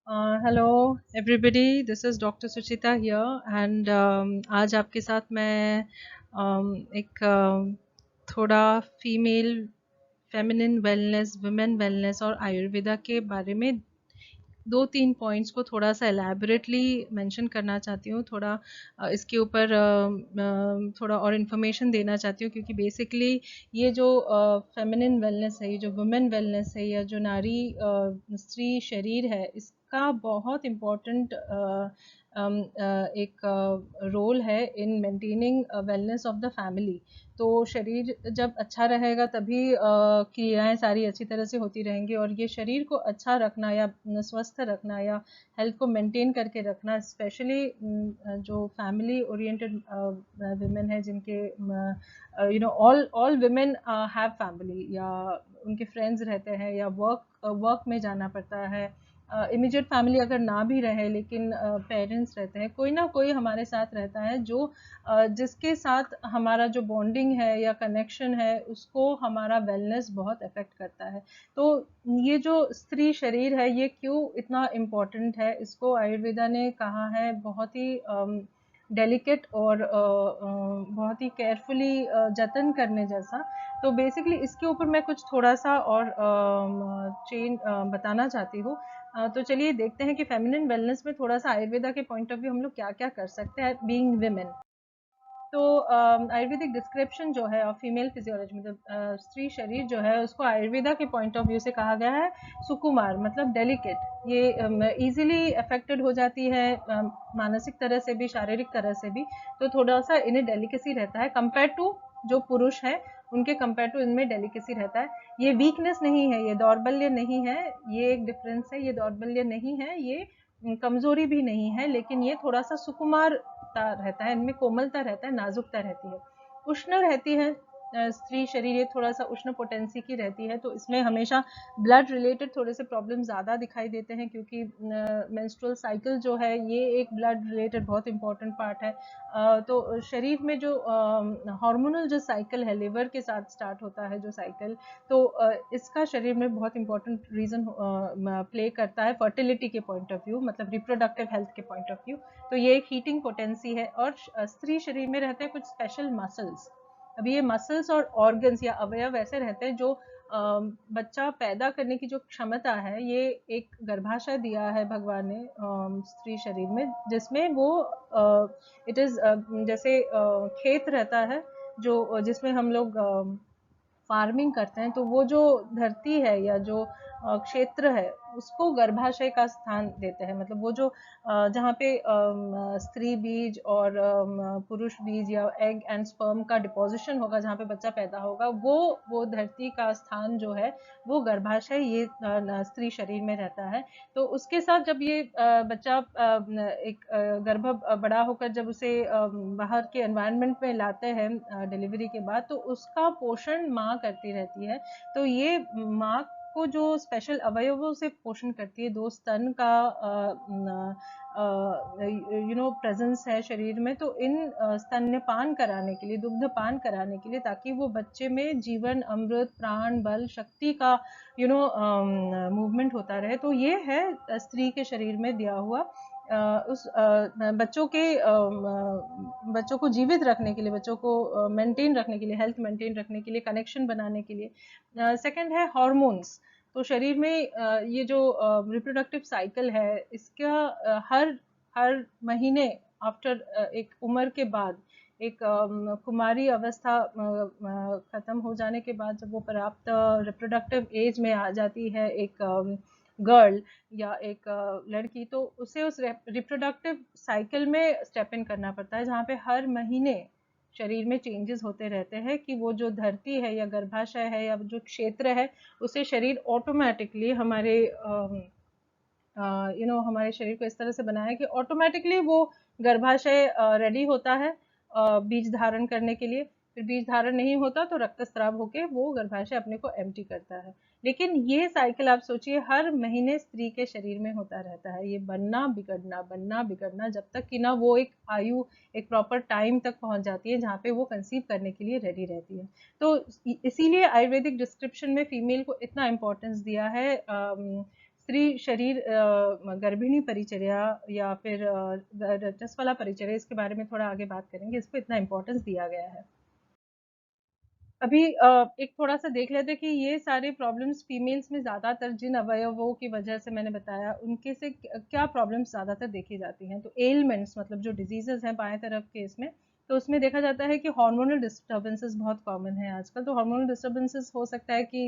Hello everybody, this is Dr. Suchita here and आज आपके साथ मैं एक थोड़ा female feminine wellness, women wellness और आयुर्वेदा के बारे में दो तीन पॉइंट्स को थोड़ा सा एलैबोरेटली मेंशन करना चाहती हूँ। थोड़ा इसके ऊपर थोड़ा और इन्फॉर्मेशन देना चाहती हूँ, क्योंकि बेसिकली ये जो फेमिनिन वेलनेस है, ये जो वुमेन वेलनेस है, या जो नारी स्त्री शरीर है, इसका बहुत इम्पोर्टेंट एक रोल है in maintaining wellness of the family. तो शरीर जब अच्छा रहेगा तभी क्रियाएं सारी अच्छी तरह से होती रहेंगी, और ये शरीर को अच्छा रखना या स्वस्थ रखना या हेल्थ को मेंटेन करके रखना, स्पेशली जो फैमिली ओरिएंटेड विमेन है, जिनके ऑल विमेन हैव फैमिली, या उनके फ्रेंड्स रहते हैं, या वर्क में जाना पड़ता है। इमीडिएट फैमिली अगर ना भी रहे, लेकिन पेरेंट्स रहते हैं, कोई ना कोई हमारे साथ रहता है जो जिसके साथ हमारा जो बॉन्डिंग है या कनेक्शन है, उसको हमारा वेलनेस बहुत अफेक्ट करता है। तो ये जो स्त्री शरीर है, ये क्यों इतना इम्पोर्टेंट है, इसको आयुर्वेदा ने कहा है बहुत ही डेलिकेट और बहुत ही केयरफुली जतन करने जैसा। तो बेसिकली इसके ऊपर मैं कुछ थोड़ा सा और चेंज बताना चाहती हूँ। तो चलिए देखते हैं कि फेमिनिन वेलनेस में थोड़ा सा आयुर्वेदा के पॉइंट ऑफ व्यू हम लोग क्या क्या कर सकते हैं बीइंग विमेन। तो आयुर्वेदिक डिस्क्रिप्शन जो है ऑफ फीमेल फिजियोलॉजी, मतलब स्त्री शरीर जो है, उसको आयुर्वेदा के पॉइंट ऑफ व्यू से कहा गया है सुकुमार, मतलब डेलिकेट। ये इजीली अफेक्टेड हो जाती है, मानसिक तरह से भी, शारीरिक तरह से भी। तो थोड़ा सा इन्हें डेलिकेसी रहता है कंपेयर टू जो पुरुष है, उनके कंपेयर टू इनमें डेलिकेसी रहता है। ये वीकनेस नहीं है, ये दौर्बल्य नहीं है, ये एक डिफरेंस है। ये दौर्बल्य नहीं है, ये कमजोरी भी नहीं है, लेकिन ये थोड़ा सा सुकुमारता रहता है, इनमें कोमलता रहता है, नाजुकता रहती है, उष्ण रहती है। स्त्री शरीर ये थोड़ा सा उष्ण पोटेंसी की रहती है, तो इसमें हमेशा ब्लड रिलेटेड थोड़े से प्रॉब्लम ज़्यादा दिखाई देते हैं, क्योंकि मेंस्ट्रुअल साइकिल जो है, ये एक ब्लड रिलेटेड बहुत इंपॉर्टेंट पार्ट है। तो शरीर में जो हार्मोनल जो साइकिल है, लिवर के साथ स्टार्ट होता है जो साइकिल, तो इसका शरीर में बहुत इंपॉर्टेंट रीजन प्ले करता है फर्टिलिटी के पॉइंट ऑफ व्यू, मतलब रिप्रोडक्टिव हेल्थ के पॉइंट ऑफ व्यू। तो ये एक हीटिंग पोटेंसी है। और स्त्री शरीर में रहते हैं कुछ स्पेशल मसल्स। अभी ये मसल्स और ऑर्गन्स या अवयव ऐसे रहते हैं जो बच्चा पैदा करने की जो क्षमता है, ये एक गर्भाशय दिया है भगवान ने स्त्री शरीर में, जिसमें वो इट इज जैसे खेत रहता है जो जिसमें हम लोग फार्मिंग करते हैं, तो वो जो धरती है या जो क्षेत्र है, उसको गर्भाशय का स्थान देते हैं। मतलब वो जो जहाँ पे स्त्री बीज और पुरुष बीज या एग एंड स्पर्म का डिपोजिशन होगा, जहाँ पे बच्चा पैदा होगा, वो धरती का स्थान जो है, वो गर्भाशय, ये स्त्री शरीर में रहता है। तो उसके साथ जब ये बच्चा एक गर्भ बड़ा होकर जब उसे बाहर के एनवायरनमेंट में लाते हैं डिलीवरी के बाद, तो उसका पोषण माँ करती रहती है। तो ये माँ को जो स्पेशल अवयवों से पोषण करती है, दो स्तन का प्रेजेंस है शरीर में, तो इन स्तन्यपान कराने के लिए, दुग्धपान कराने के लिए, ताकि वो बच्चे में जीवन, अमृत, प्राण, बल, शक्ति का मूवमेंट होता रहे। तो ये है स्त्री के शरीर में दिया हुआ उस बच्चों को जीवित रखने के लिए, बच्चों को मेंटेन रखने के लिए, हेल्थ मेंटेन रखने के लिए, कनेक्शन बनाने के लिए। सेकंड है हार्मोन्स। तो शरीर में ये जो रिप्रोडक्टिव साइकिल है, इसका हर हर महीने आफ्टर एक उम्र के बाद, एक कुमारी अवस्था खत्म हो जाने के बाद, जब वो प्राप्त रिप्रोडक्टिव एज में आ जाती है एक गर्ल या एक लड़की, तो उसे उस रिप्रोडक्टिव साइकिल में स्टेप इन करना पड़ता है, जहाँ पे हर महीने शरीर में चेंजेस होते रहते हैं, कि वो जो धरती है या गर्भाशय है या जो क्षेत्र है, उसे शरीर ऑटोमेटिकली हमारे हमारे शरीर को इस तरह से बनाया है कि ऑटोमेटिकली वो गर्भाशय रेडी होता है बीज धारण करने के लिए। फिर बीज धारण नहीं होता तो रक्तस्राव होके वो गर्भाशय अपने को एम्प्टी करता है। लेकिन ये साइकिल आप सोचिए, हर महीने स्त्री के शरीर में होता रहता है, ये बनना बिगड़ना, जब तक कि ना वो एक आयु, एक प्रॉपर टाइम तक पहुंच जाती है जहाँ पे वो कंसीव करने के लिए रेडी रहती है। तो इसीलिए आयुर्वेदिक डिस्क्रिप्शन में फीमेल को इतना इम्पोर्टेंस दिया है स्त्री शरीर गर्भिणी परिचर्या या फिर रजस्वला परिचर्या, इसके बारे में थोड़ा आगे बात करेंगे, इसको इतना इम्पोर्टेंस दिया गया है। अभी एक थोड़ा सा देख लेते हैं कि ये सारे प्रॉब्लम्स फीमेल्स में ज़्यादातर जिन अवयवों की वजह से मैंने बताया उनके से क्या प्रॉब्लम्स ज़्यादातर देखी जाती हैं। तो एलिमेंट्स मतलब जो डिजीजेस हैं बाएं तरफ के इसमें, तो उसमें देखा जाता है कि हार्मोनल डिस्टर्बेंसेस बहुत कॉमन है आजकल। तो हार्मोनल डिस्टर्बेंसेस हो सकता है कि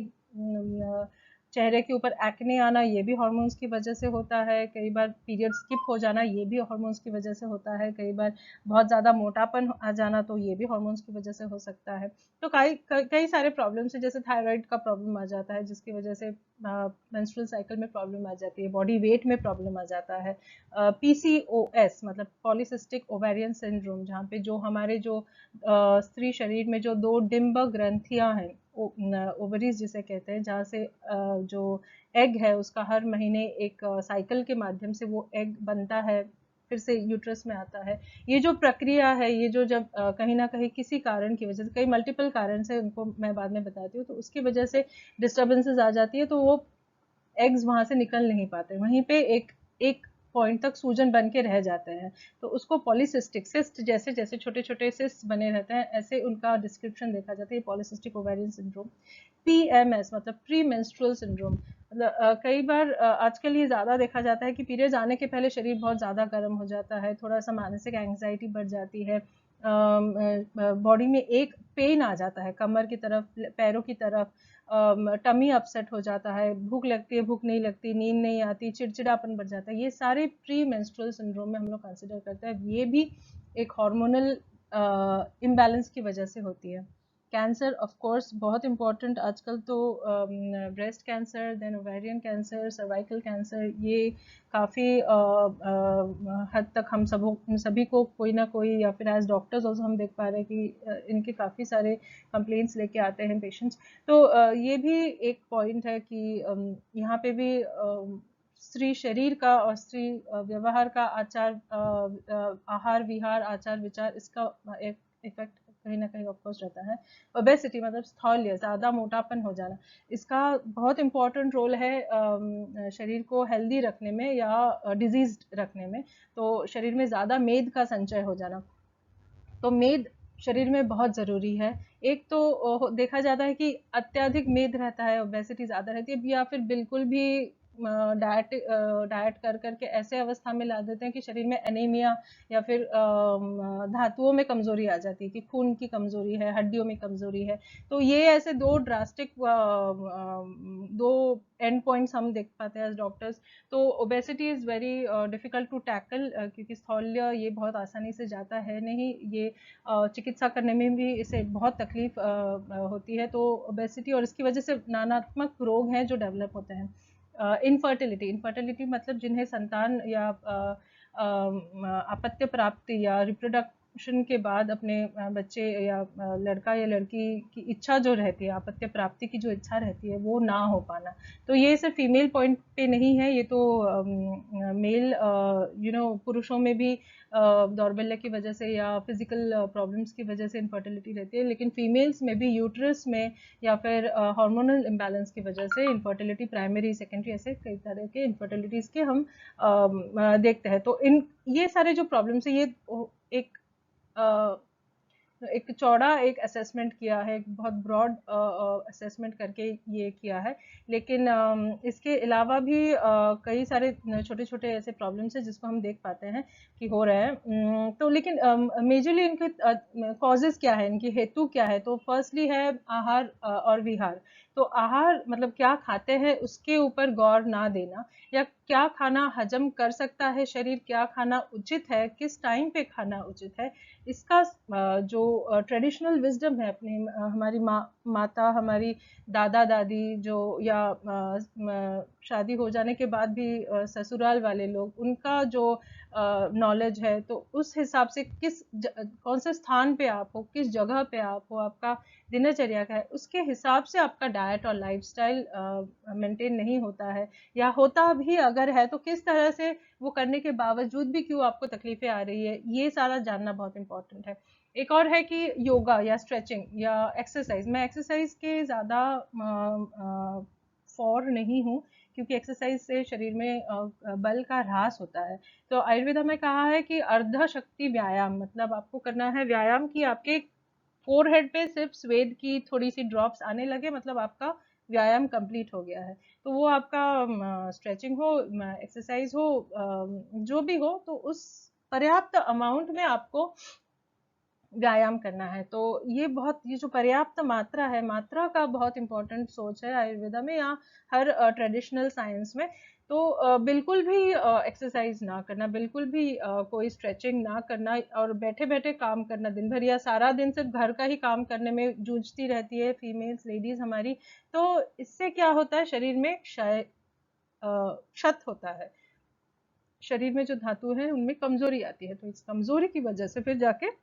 चेहरे के ऊपर एक्ने आना, ये भी हार्मोन्स की वजह से होता है। कई बार पीरियड स्किप हो जाना, ये भी हार्मोन्स की वजह से होता है। कई बार बहुत ज़्यादा मोटापन आ जाना, तो ये भी हार्मोन्स की वजह से हो सकता है। तो कई सारे प्रॉब्लम्स हैं, जैसे थायराइड का प्रॉब्लम आ जाता है जिसकी वजह से मेंस्ट्रुअल साइकिल में प्रॉब्लम आ जाती है, बॉडी वेट में प्रॉब्लम आ जाता है। पीसीओएस मतलब पॉलीसिस्टिक ओवेरियन सिंड्रोम, जहाँ पे जो हमारे जो स्त्री शरीर में जो दो डिंब ग्रंथियां हैं, ओवरीज जिसे कहते हैं, जहाँ से जो एग है उसका हर महीने एक साइकिल के माध्यम से वो एग बनता है, फिर से यूट्रस में आता है। ये जो प्रक्रिया है, ये जो जब कहीं ना कहीं किसी कारण की वजह से, कई मल्टीपल कारण से, उनको मैं बाद में बताती हूँ, तो उसकी वजह से डिस्टर्बेंसेस आ जाती है, तो वो एग्स वहां से निकल नहीं पाते, वहीं पे एक एक पॉइंट तक सूजन बन के रह जाते हैं। तो उसको पॉलीसिस्टिक सिस्ट, जैसे जैसे छोटे छोटे सिस्ट बने रहते हैं, ऐसे उनका डिस्क्रिप्शन देखा जाता है, पॉलीसिस्टिक ओवेरियन सिंड्रोम। पीएमएस मतलब प्री मेंस्ट्रुअल सिंड्रोम, मतलब कई बार आजकल ये ज़्यादा देखा जाता है कि पीरियड्स आने के पहले शरीर बहुत ज़्यादा गर्म हो जाता है, थोड़ा सा मानसिक एंग्जाइटी बढ़ जाती है, बॉडी में एक पेन आ जाता है, कमर की तरफ, पैरों की तरफ, टमी अपसेट हो जाता है, भूख लगती है, भूख नहीं लगती, नींद नहीं आती, चिड़चिड़ापन बढ़ जाता है। ये सारे प्री मेंस्ट्रुअल सिंड्रोम में हम लोग कंसिडर करते हैं। ये भी एक हार्मोनल इम्बैलेंस की वजह से होती है। कैंसर ऑफ कोर्स बहुत इंपॉर्टेंट आजकल तो, breast cancer, then ovarian cancer, cervical cancer, ये काफ़ी हद तक हम सभी को कोई ना कोई, या फिर एज डॉक्टर्स ऑल्सो हम देख पा रहे हैं कि इनके काफ़ी सारे कंप्लेंट्स लेके आते हैं पेशेंट्स। तो ये भी एक पॉइंट है कि यहाँ पे भी स्त्री शरीर का और स्त्री व्यवहार का, आचार आहार विहार, आचार विचार, इसका एक इफेक्ट कहीं ना कहीं ऑफकोर्स रहता है। ओबेसिटी मतलब स्थौल्य, ज़्यादा मोटापन हो जाना, इसका बहुत इंपॉर्टेंट रोल है शरीर को हेल्दी रखने में या डिजीज रखने में। तो शरीर में ज़्यादा मेद का संचय हो जाना, तो मेद शरीर में बहुत ज़रूरी है। एक तो देखा जाता है कि अत्यधिक मेद रहता है, ओबेसिटी ज़्यादा रहती है, या फिर बिल्कुल भी डाइट डाइट कर करके ऐसे अवस्था में ला देते हैं कि शरीर में एनीमिया या फिर धातुओं में कमजोरी आ जाती है, कि खून की कमजोरी है, हड्डियों में कमजोरी है। तो ये ऐसे दो ड्रास्टिक दो एंड पॉइंट्स हम देख पाते हैं एज डॉक्टर्स। तो obesity is very difficult to tackle, क्योंकि स्थौल्य ये बहुत आसानी से जाता है नहीं, ये चिकित्सा करने में भी इसे बहुत तकलीफ होती है। तो ओबेसिटी और इसकी वजह से नानात्मक रोग हैं जो डेवलप होते हैं। इनफर्टिलिटी, इनफर्टिलिटी मतलब जिन्हें संतान या अपत्य प्राप्ति या रिप्रोडक्शन के बाद अपने बच्चे या लड़का या लड़की की इच्छा जो रहती है, अपत्य प्राप्ति की जो इच्छा रहती है, वो ना हो पाना, तो ये सिर्फ फीमेल पॉइंट पे नहीं है, ये तो मेल पुरुषों में भी दौर्बल्य की वजह से या फिजिकल प्रॉब्लम्स की वजह से इनफर्टिलिटी रहती है, लेकिन फीमेल्स में भी यूट्रस में या फिर हार्मोनल इम्बैलेंस की वजह से इनफर्टिलिटी, प्राइमरी सेकेंडरी, ऐसे कई तरह के इनफर्टिलिटीज के हम देखते हैं। तो इन ये सारे जो प्रॉब्लम्स है, ये एक एक चौड़ा एक असेसमेंट किया है, एक बहुत ब्रॉड असेसमेंट करके ये किया है, लेकिन इसके अलावा भी कई सारे छोटे छोटे ऐसे प्रॉब्लम्स हैं जिसको हम देख पाते हैं कि हो रहे हैं। तो लेकिन मेजरली इनके कॉजेज क्या है, इनकी हेतु क्या है, तो फर्स्टली है आहार और विहार। तो आहार मतलब क्या खाते हैं उसके ऊपर गौर ना देना, या क्या खाना हजम कर सकता है शरीर, क्या खाना उचित है, किस टाइम पे खाना उचित है, इसका जो ट्रेडिशनल विजडम है अपनी, हमारी माता, हमारी दादा दादी जो, या शादी हो जाने के बाद भी ससुराल वाले लोग, उनका जो नॉलेज है, तो उस हिसाब से कौन से स्थान पे आप हो, किस जगह पे आप हो, आपका दिनचर्या का है, उसके हिसाब से आपका डाइट और लाइफस्टाइल मेंटेन नहीं होता है, या होता भी अगर है तो किस तरह से वो करने के बावजूद भी क्यों आपको तकलीफें आ रही है, ये सारा जानना बहुत इंपॉर्टेंट है। एक और है कि योगा या स्ट्रेचिंग या एक्सरसाइज, मैं एक्सरसाइज के ज़्यादा फॉर नहीं हूँ, क्योंकि एक्सरसाइज से शरीर में बल का ह्रास होता है। तो आयुर्वेदा में कहा है कि अर्ध शक्ति व्यायाम, मतलब आपको करना है व्यायाम की आपके फोरहेड पे सिर्फ स्वेद की थोड़ी सी ड्रॉप्स आने लगे, मतलब आपका व्यायाम कंप्लीट हो गया है। तो वो आपका स्ट्रेचिंग हो, एक्सरसाइज हो, जो भी हो, तो उस पर्याप्त अमाउंट में आपको व्यायाम करना है। तो ये जो पर्याप्त मात्रा है, मात्रा का बहुत इंपॉर्टेंट सोच है आयुर्वेदा में या हर ट्रेडिशनल साइंस में। तो बिल्कुल भी एक्सरसाइज ना करना, बिल्कुल भी कोई स्ट्रेचिंग ना करना और बैठे बैठे काम करना दिन भर या सारा दिन सिर्फ घर का ही काम करने में जूझती रहती है फीमेल्स, लेडीज हमारी। तो इससे क्या होता है, शरीर में क्षत होता है, शरीर में जो धातु है उनमें कमजोरी आती है। तो इस कमजोरी की वजह से फिर जाके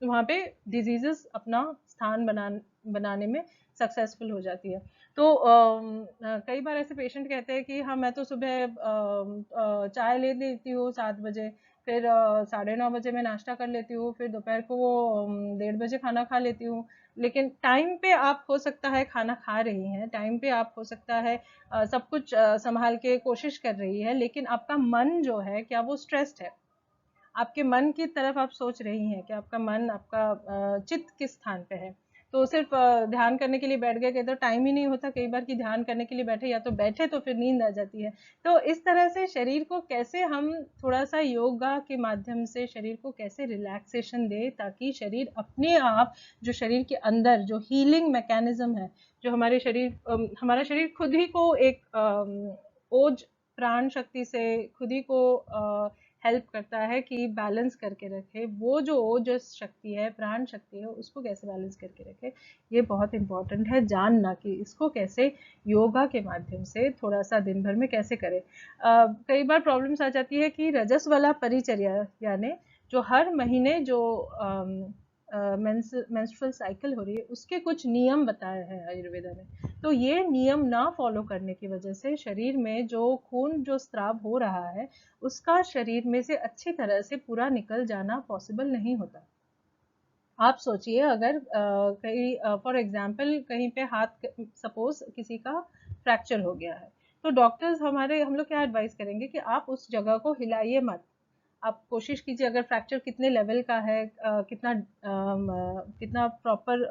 वहाँ पे डिजीजेस अपना स्थान बनाने में सक्सेसफुल हो जाती है। तो कई बार ऐसे पेशेंट कहते हैं कि हाँ मैं तो सुबह चाय ले लेती हूँ 7 बजे, फिर 9:30 बजे मैं नाश्ता कर लेती हूँ, फिर दोपहर को वो 1:30 बजे खाना खा लेती हूँ। लेकिन टाइम पे आप हो सकता है खाना खा रही हैं, टाइम पे आप हो सकता है सब कुछ संभाल के कोशिश कर रही है, लेकिन आपका मन जो है क्या वो स्ट्रेस्ड है? आपके मन की तरफ आप सोच रही हैं कि आपका मन, आपका चित्त किस स्थान पे है? तो सिर्फ ध्यान करने के लिए बैठ गए, कई तो टाइम ही नहीं होता कई बार कि ध्यान करने के लिए बैठे, या तो बैठे तो फिर नींद आ जाती है। तो इस तरह से शरीर को कैसे हम थोड़ा सा योगा के माध्यम से शरीर को कैसे रिलैक्सेशन दे, ताकि शरीर अपने आप, जो शरीर के अंदर जो हीलिंग मैकेनिज्म है, जो हमारे शरीर हमारा शरीर खुद ही को एक ओज प्राण शक्ति से खुद ही को हेल्प करता है कि बैलेंस करके रखे, वो जो ओजस शक्ति है, प्राण शक्ति है, उसको कैसे बैलेंस करके रखे, ये बहुत इंपॉर्टेंट है जानना कि इसको कैसे योगा के माध्यम से थोड़ा सा दिन भर में कैसे करें। कई बार प्रॉब्लम्स आ जाती है कि रजस वाला परिचर्या, यानी जो हर महीने जो मेंस्ट्रुअल साइकिल हो रही है उसके कुछ नियम बताए हैं आयुर्वेदा ने। तो ये नियम ना फॉलो करने की वजह से शरीर में जो खून जो स्त्राव हो रहा है उसका शरीर में से अच्छी तरह से पूरा निकल जाना पॉसिबल नहीं होता। आप सोचिए अगर कहीं फॉर एग्जांपल कहीं पे हाथ, सपोज किसी का फ्रैक्चर हो गया है, तो डॉक्टर्स हम लोग क्या एडवाइस करेंगे कि आप उस जगह को हिलाइए मत। आप कोशिश कीजिए, अगर फ्रैक्चर कितने लेवल का है, कितना प्रॉपर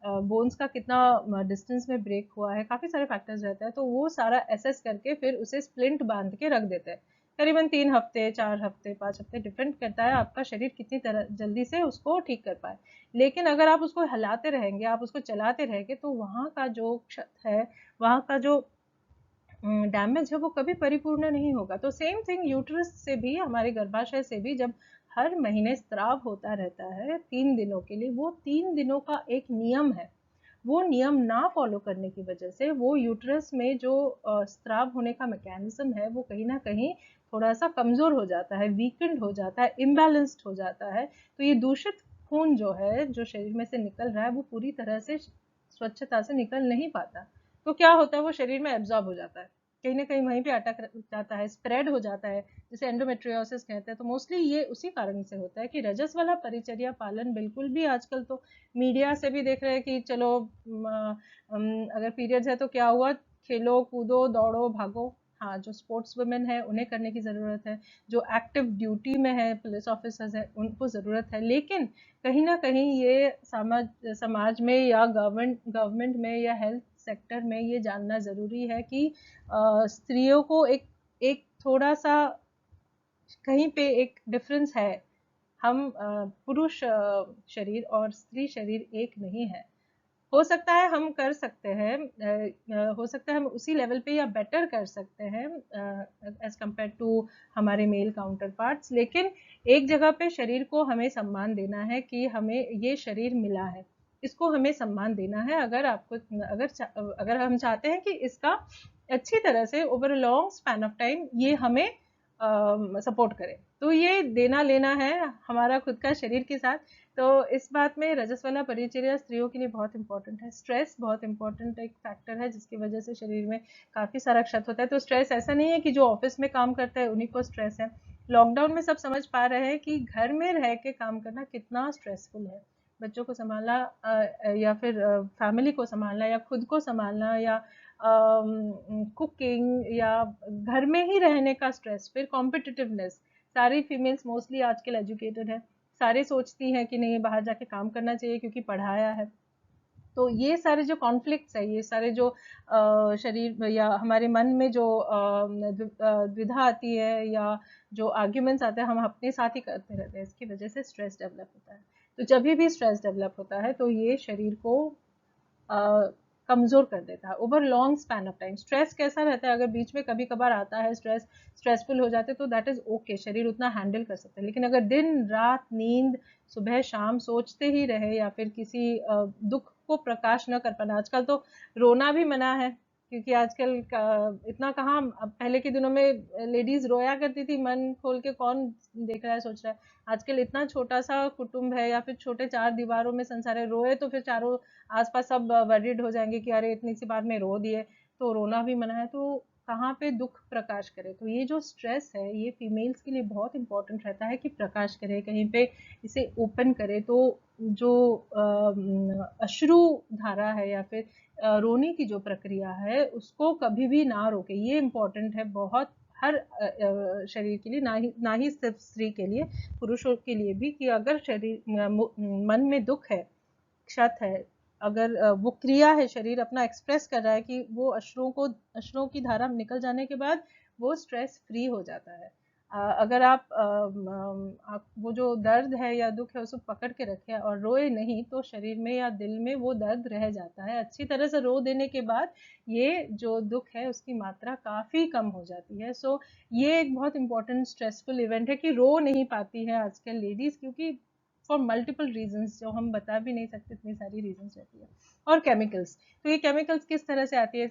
बोन्स का कितना डिस्टेंस में ब्रेक हुआ है, काफ़ी सारे फैक्टर्स रहते हैं, तो वो सारा एसेस करके फिर उसे स्प्लिंट बांध के रख देते हैं। करीबन 3 हफ्ते, 4 हफ्ते, 5 हफ्ते, डिपेंड करता है आपका शरीर कितनी तरह जल्दी से उसको ठीक कर पाए। लेकिन अगर आप उसको हिलाते रहेंगे, आप उसको चलाते रहेंगे, तो वहाँ का जो क्षत है, वहाँ का जो डैमेज है, वो कभी परिपूर्ण नहीं होगा। तो सेम थिंग यूट्रस से भी, हमारे गर्भाशय से भी जब हर महीने स्त्राव होता रहता है 3 दिनों के लिए, वो 3 दिनों का एक नियम है, वो नियम ना फॉलो करने की वजह से वो यूट्रस में जो स्त्राव होने का मैकेनिज्म है वो कहीं ना कहीं थोड़ा सा कमजोर हो जाता है, वीकेंड हो जाता है, इम्बैलेंस्ड हो जाता है। तो ये दूषित खून जो है, जो शरीर में से निकल रहा है, वो पूरी तरह से स्वच्छता से निकल नहीं पाता। तो क्या होता है, वो शरीर में एब्जॉर्ब हो जाता है, कहीं ना कहीं वहीं पे अटक जाता है, स्प्रेड हो जाता है, जिसे एंडोमेट्रियोसिस कहते हैं। तो मोस्टली ये उसी कारण से होता है कि रजस वाला परिचर्या पालन बिल्कुल भी, आजकल तो मीडिया से भी देख रहे हैं कि चलो अगर पीरियड्स है तो क्या हुआ, खेलो कूदो दौड़ो भागो। हाँ, जो स्पोर्ट्स वुमेन है उन्हें करने की ज़रूरत है, जो एक्टिव ड्यूटी में है, पुलिस ऑफिसर्स है, उनको ज़रूरत है। लेकिन कहीं ना कहीं ये समाज में या गवर्नमेंट में या हेल्थ सेक्टर में ये जानना ज़रूरी है कि स्त्रियों को एक एक थोड़ा सा कहीं पे एक डिफरेंस है। हम पुरुष शरीर और स्त्री शरीर एक नहीं है। हो सकता है हम कर सकते हैं, हो सकता है हम उसी लेवल पे या बेटर कर सकते हैं एज कम्पेयर टू हमारे मेल काउंटर पार्ट्स, लेकिन एक जगह पे शरीर को हमें सम्मान देना है कि हमें ये शरीर मिला है, इसको हमें सम्मान देना है। अगर आपको अगर हम चाहते हैं कि इसका अच्छी तरह से over a long span of time ये हमें सपोर्ट करे, तो ये देना लेना है हमारा खुद का शरीर के साथ। तो इस बात में रजस वाला परिचर्या स्त्रियों के लिए बहुत इंपॉर्टेंट है। स्ट्रेस बहुत इंपॉर्टेंट एक फैक्टर है जिसकी वजह से शरीर में काफी सारा क्षत होता है। तो स्ट्रेस ऐसा नहीं है कि जो ऑफिस में काम करता है उन्हीं को स्ट्रेस है। लॉकडाउन में सब समझ पा रहे हैं कि घर में रह के काम करना कितना स्ट्रेसफुल है। बच्चों को संभालना या फिर फैमिली को संभालना या खुद को संभालना या कुकिंग या घर में ही रहने का स्ट्रेस, फिर कॉम्पिटिटिवनेस। सारी फीमेल्स मोस्टली आजकल एजुकेटेड है, सारे सोचती हैं कि नहीं बाहर जाके काम करना चाहिए क्योंकि पढ़ाया है। तो ये सारे जो कॉन्फ्लिक्ट्स है, ये सारे जो शरीर या हमारे मन में जो द्विधा आती है या जो आर्ग्यूमेंट्स आते हैं हम अपने साथ ही करते रहते हैं, इसकी वजह से स्ट्रेस डेवलप होता है। तो जब भी स्ट्रेस डेवलप होता है तो ये शरीर को कमजोर कर देता है over long span of time. Stress कैसा रहता है, अगर बीच में कभी कभार आता है स्ट्रेस, स्ट्रेसफुल हो जाते तो दैट इज ओके, शरीर उतना हैंडल कर सकता है। लेकिन अगर दिन रात नींद सुबह शाम सोचते ही रहे या फिर किसी दुख को प्रकाश न कर पाना, आजकल तो रोना भी मना है क्योंकि आजकल इतना कहाँ, अब पहले के दिनों में लेडीज रोया करती थी मन खोल के, कौन देख रहा है सोच रहा है। आजकल इतना छोटा सा कुटुंब है या फिर छोटे चार दीवारों में संसार है, रोए तो फिर चारों आसपास सब वरीड हो जाएंगे कि अरे इतनी सी बात में रो दिए। तो रोना भी मना है, तो कहाँ पे दुख प्रकाश करे। तो ये जो स्ट्रेस है ये फीमेल्स के लिए बहुत इंपॉर्टेंट रहता है कि प्रकाश करे, कहीं पे इसे ओपन करे। तो जो अश्रु धारा है या फिर रोने की जो प्रक्रिया है उसको कभी भी ना रोके, ये इम्पोर्टेंट है बहुत हर शरीर के लिए, ना ही सिर्फ स्त्री के लिए, पुरुषों के लिए भी। कि अगर शरीर मन में दुख है, क्षत है, अगर वो क्रिया है, शरीर अपना एक्सप्रेस कर रहा है कि वो अश्रुओं की धारा निकल जाने के बाद वो स्ट्रेस फ्री हो जाता है। अगर आप वो जो दर्द है या दुख है उसको पकड़ के रखे और रोए नहीं तो शरीर में या दिल में वो दर्द रह जाता है। अच्छी तरह से रो देने के बाद ये जो दुख है उसकी मात्रा काफी कम हो जाती है। सो ये एक बहुत इंपॉर्टेंट स्ट्रेसफुल इवेंट है कि रो नहीं पाती है आजकल लेडीज, क्योंकि फॉर मल्टीपल रीजंस जो हम बता भी नहीं सकते, इतनी सारी रीजंस रहती है। और केमिकल्स, तो ये केमिकल्स किस तरह से आती है,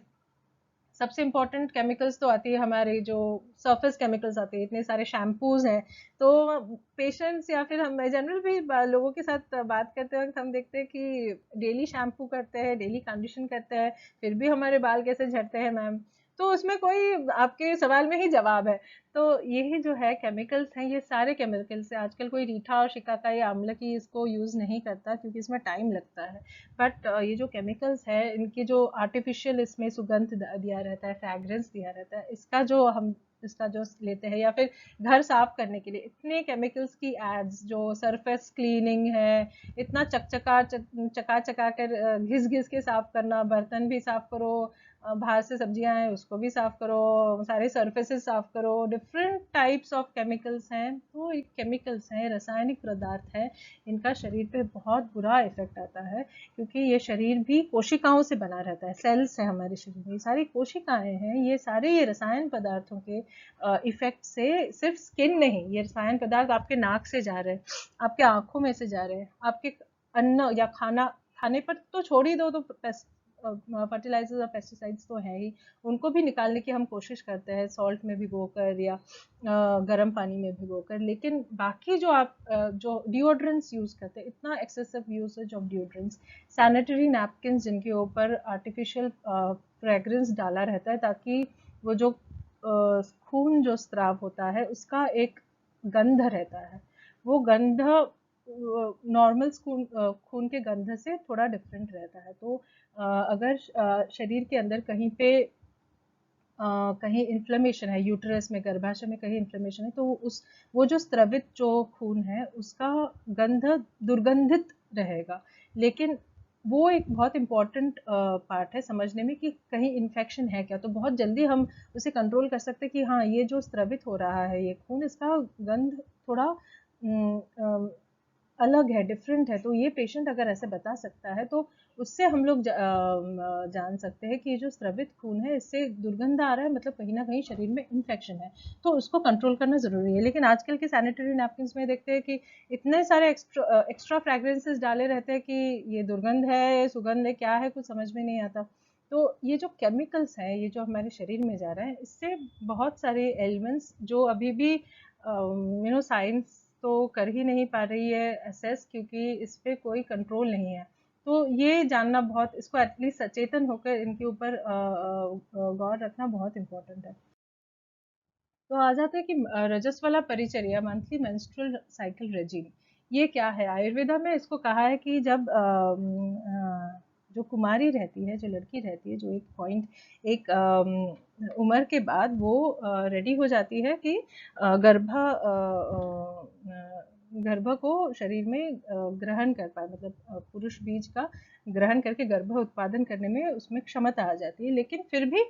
सबसे इम्पोर्टेंट केमिकल्स तो आती है हमारे जो सरफेस केमिकल्स आते हैं, इतने सारे शैम्पूज हैं। तो पेशेंट्स या फिर हम जनरल भी लोगों के साथ बात करते वक्त हम देखते हैं कि डेली शैम्पू करते हैं, डेली कंडीशन करते हैं, फिर भी हमारे बाल कैसे झड़ते हैं मैम। तो उसमें कोई आपके सवाल में ही जवाब है। तो यही जो है केमिकल्स हैं, ये सारे केमिकल्स है। आजकल कोई रीठा और शिकाकाई आंवला की इसको यूज नहीं करता क्योंकि इसमें टाइम लगता है। बट ये जो केमिकल्स है इनके जो आर्टिफिशियल इसमें सुगंध दिया रहता है, फ्रैग्रेंस दिया रहता है, इसका जो लेते हैं या फिर घर साफ करने के लिए इतने केमिकल्स की एड्स, जो सरफेस क्लीनिंग है, इतना चका चका कर घिस घिस के साफ करना, बर्तन भी साफ करो, बाहर से सब्जियां हैं उसको भी साफ करो, सारे सरफेसेस साफ करो, डिफरेंट टाइप्स ऑफ केमिकल्स हैं। तो ये केमिकल्स हैं, रासायनिक पदार्थ है, इनका शरीर पे बहुत बुरा इफेक्ट आता है क्योंकि ये शरीर भी कोशिकाओं से बना रहता है, सेल्स है हमारे शरीर में, ये सारी कोशिकाएं हैं, ये सारे ये रसायन पदार्थों के इफेक्ट से, सिर्फ स्किन नहीं, ये रसायन पदार्थ आपके नाक से जा रहे हैं, आपके आंखों में से जा रहे हैं, आपके अन्न या खाना खाने पर तो छोड़ ही दो, तो फर्टिलाइजर्स और पेस्टिसाइड्स तो है ही, उनको भी निकालने की हम कोशिश करते हैं सॉल्ट में भिगोकर या गर्म पानी में भिगोकर। लेकिन बाकी जो आप जो डिओड्रेंट्स यूज करते हैं, इतना excessive usage of deodorants, sanitary napkin जिनके ऊपर आर्टिफिशियल फ्रेग्रेंस डाला रहता है ताकि वो जो खून जो स्त्राव होता है उसका एक गंध रहता है, वो गंध नॉर्मल खून के गंध से थोड़ा डिफरेंट रहता है। तो अगर शरीर के अंदर कहीं पे कहीं इन्फ्लेमेशन है, यूटरस में गर्भाशय में कहीं इन्फ्लेमेशन है, तो वो जो स्त्रवित जो खून है उसका गंध दुर्गंधित रहेगा। लेकिन वो एक बहुत इंपॉर्टेंट पार्ट है समझने में कि कहीं इन्फेक्शन है क्या, तो बहुत जल्दी हम उसे कंट्रोल कर सकते हैं कि हाँ ये जो स्त्रवित हो रहा है ये खून, इसका गंध थोड़ा अलग है, डिफरेंट है। तो ये पेशेंट अगर ऐसे बता सकता है तो उससे हम लोग जान सकते हैं कि ये जो स्रवित खून है इससे दुर्गंध आ रहा है, मतलब कहीं ना कहीं शरीर में इन्फेक्शन है, तो उसको कंट्रोल करना जरूरी है। लेकिन आजकल के सैनिटरी नैपकिन में देखते हैं कि इतने सारे एक्स्ट्रा फ्रेग्रेंसेस डाले रहते हैं कि ये दुर्गंध है, सुगंध है, क्या है, कुछ समझ में नहीं आता। तो ये जो केमिकल्स हैं, ये जो हमारे शरीर में जा रहा है, इससे बहुत सारे एलिमेंट्स जो अभी भी साइंस तो कर ही नहीं पा रही है असेस, क्योंकि इस पे कोई कंट्रोल नहीं है। तो ये जानना बहुत, इसको एटलीस्ट सचेतन होकर इनके ऊपर गौर रखना बहुत इम्पोर्टेंट है। तो आ जाते हैं कि रजस वाला परिचर्या, मंथली मेंस्ट्रुअल साइकिल रेजिम, ये क्या है। आयुर्वेदा में इसको कहा है कि जब जो कुमारी रहती है, जो लड़की रहती है, जो एक पॉइंट, एक उम्र के बाद वो रेडी हो जाती है कि गर्भ को शरीर में ग्रहण कर पाए, मतलब पुरुष बीज का ग्रहण करके गर्भ उत्पादन करने में उसमें क्षमता आ जाती है। लेकिन फिर भी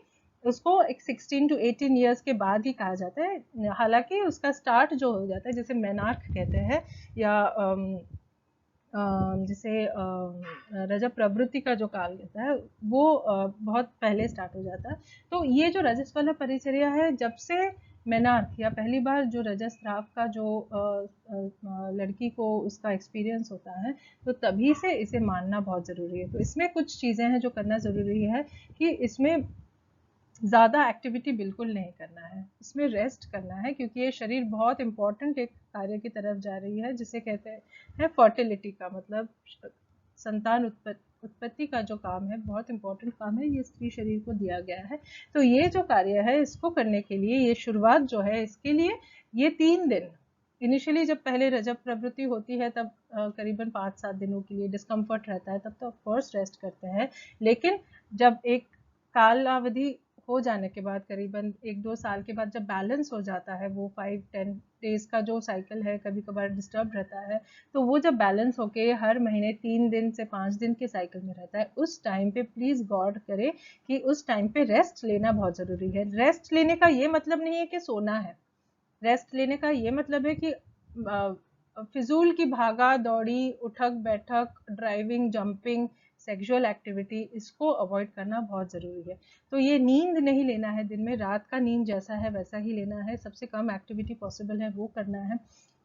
उसको एक 16 टू 18 ईयर्स के बाद ही कहा जाता है। हालांकि उसका स्टार्ट जो हो जाता है, जैसे मेनार्क कहते हैं, या जिसे रजत प्रवृत्ति का जो काल कहता है, वो बहुत पहले स्टार्ट हो जाता है। तो ये जो रजस वाला परिचर्या है, जब से मेनार्क या पहली बार जो रजस्राव का जो लड़की को उसका एक्सपीरियंस होता है, तो तभी से इसे मानना बहुत ज़रूरी है। तो इसमें कुछ चीज़ें हैं जो करना ज़रूरी है, कि इसमें ज़्यादा एक्टिविटी बिल्कुल नहीं करना है, इसमें रेस्ट करना है, क्योंकि ये शरीर बहुत इंपॉर्टेंट एक कार्य की तरफ जा रही है, जिसे कहते हैं फर्टिलिटी का मतलब संतान उत्पत्ति का जो काम है, बहुत इंपॉर्टेंट काम है, ये स्त्री शरीर को दिया गया है। तो ये जो कार्य है, इसको करने के लिए, ये शुरुआत जो है इसके लिए, ये 3 दिन इनिशियली जब पहले रजब प्रवृत्ति होती है, तब करीबन 5-7 दिनों के लिए डिस्कम्फर्ट रहता है, तब तो ऑफकोर्स रेस्ट करते हैं। लेकिन जब एक कालावधि हो जाने के बाद, करीबन 1-2 साल के बाद, जब बैलेंस हो जाता है, वो 5-10 डेज का जो साइकिल है कभी कभार डिस्टर्ब रहता है, तो वो जब बैलेंस होके हर महीने 3 दिन से 5 दिन के साइकिल में रहता है, उस टाइम पे प्लीज गॉड करे कि उस टाइम पे रेस्ट लेना बहुत जरूरी है। रेस्ट लेने का ये मतलब नहीं है कि सोना है, रेस्ट लेने का ये मतलब है कि फिजूल की भागा दौड़ी, उठक बैठक, ड्राइविंग, जंपिंग, सेक्सुअल एक्टिविटी, इसको अवॉइड करना बहुत ज़रूरी है। तो ये नींद नहीं लेना है दिन में, रात का नींद जैसा है वैसा ही लेना है, सबसे कम एक्टिविटी पॉसिबल है वो करना है।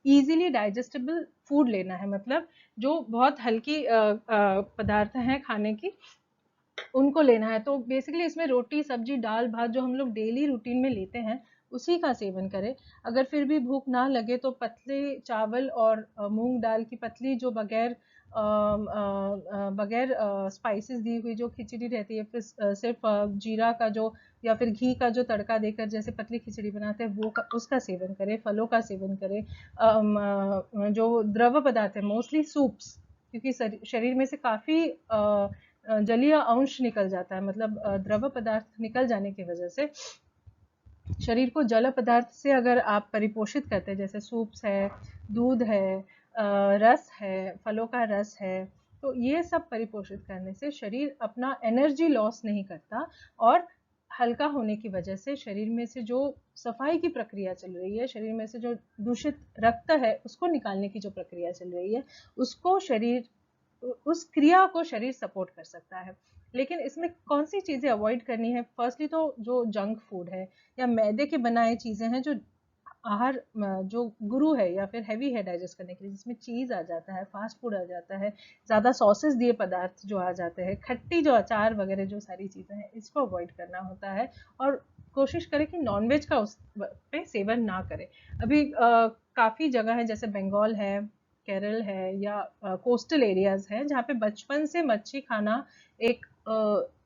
ईजिली डाइजेस्टेबल फूड लेना है, मतलब जो बहुत हल्की पदार्थ हैं खाने की, उनको लेना है। तो बेसिकली इसमें रोटी सब्जी दाल भात जो हम लोग डेली रूटीन में लेते हैं, उसी का सेवन करें। अगर फिर भी भूख ना लगे तो पतले चावल और मूंग दाल की पतली, जो बगैर स्पाइसेस दी हुई जो खिचड़ी रहती है, फिर सिर्फ जीरा का जो या फिर घी का जो तड़का देकर जैसे पतली खिचड़ी बनाते हैं, उसका सेवन करें। फलों का सेवन करें। जो द्रव पदार्थ है, मोस्टली सूप्स, क्योंकि शरीर में से काफ़ी जलीय अंश निकल जाता है, मतलब द्रव पदार्थ निकल जाने की वजह से शरीर को जल पदार्थ से अगर आप परिपोषित करते हैं, जैसे सूप्स है, दूध है, रस है, फलों का रस है, तो ये सब परिपोषित करने से शरीर अपना एनर्जी लॉस नहीं करता, और हल्का होने की वजह से शरीर में से जो सफाई की प्रक्रिया चल रही है, शरीर में से जो दूषित रक्त है उसको निकालने की जो प्रक्रिया चल रही है, उसको शरीर उस क्रिया को शरीर सपोर्ट कर सकता है। लेकिन इसमें कौन सी चीज़ें अवॉइड करनी है? फर्स्टली तो जो जंक फूड है या मैदे के बनाए चीज़ें हैं, जो आहार जो गुरु है या फिर हैवी है डाइजेस्ट करने के लिए, जिसमें चीज़ आ जाता है, फास्ट फूड आ जाता है, ज़्यादा सॉसेस दिए पदार्थ जो आ जाते हैं, खट्टी जो अचार वगैरह जो सारी चीज़ें हैं, इसको अवॉइड करना होता है। और कोशिश करें कि नॉनवेज का उस पे सेवन ना करें। अभी काफ़ी जगह है, जैसे बंगाल है, केरल है, या कोस्टल एरियाज हैं, जहाँ पे बचपन से मच्छी खाना एक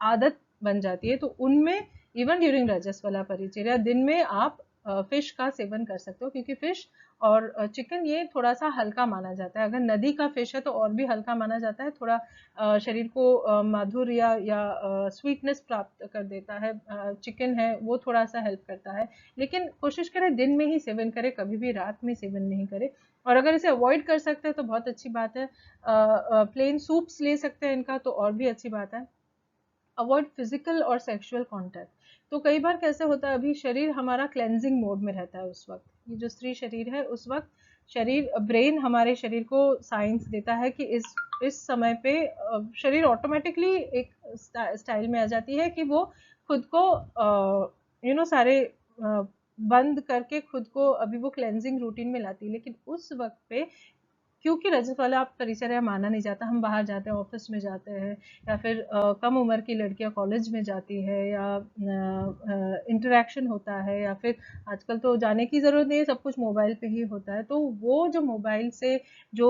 आदत बन जाती है, तो उनमें इवन ड्यूरिंग रजस वाला परिचर्या दिन में आप फिश का सेवन कर सकते हो, क्योंकि फिश और चिकन ये थोड़ा सा हल्का माना जाता है। अगर नदी का फिश है तो और भी हल्का माना जाता है, थोड़ा शरीर को माधुर्य या स्वीटनेस प्राप्त कर देता है। चिकन है वो थोड़ा सा हेल्प करता है, लेकिन कोशिश करें दिन में ही सेवन करें, कभी भी रात में सेवन नहीं करें। और अगर इसे अवॉइड कर सकते हैं तो बहुत अच्छी बात है, प्लेन सूप्स ले सकते हैं इनका, तो और भी अच्छी बात है। अवॉइड फिजिकल और सेक्सुअल कांटेक्ट। तो कई बार कैसे होता है, अभी शरीर हमारा क्लेंजिंग मोड में रहता है उस वक्त, ये जो स्त्री शरीर है उस वक्त शरीर ब्रेन हमारे शरीर को साइंस देता है कि इस समय पे शरीर ऑटोमेटिकली एक स्टाइल में आ जाती है कि वो खुद को सारे बंद करके खुद को अभी वो क्लेंजिंग रूटीन में लाती है। लेकिन उस वक्त पे क्योंकि रजत वाला परिचर्या माना नहीं जाता, हम बाहर जाते हैं, ऑफिस में जाते हैं, या फिर कम उम्र की लड़कियां कॉलेज में जाती है, या इंटरेक्शन होता है, या फिर आजकल तो जाने की ज़रूरत नहीं है, सब कुछ मोबाइल पे ही होता है। तो वो जो मोबाइल से जो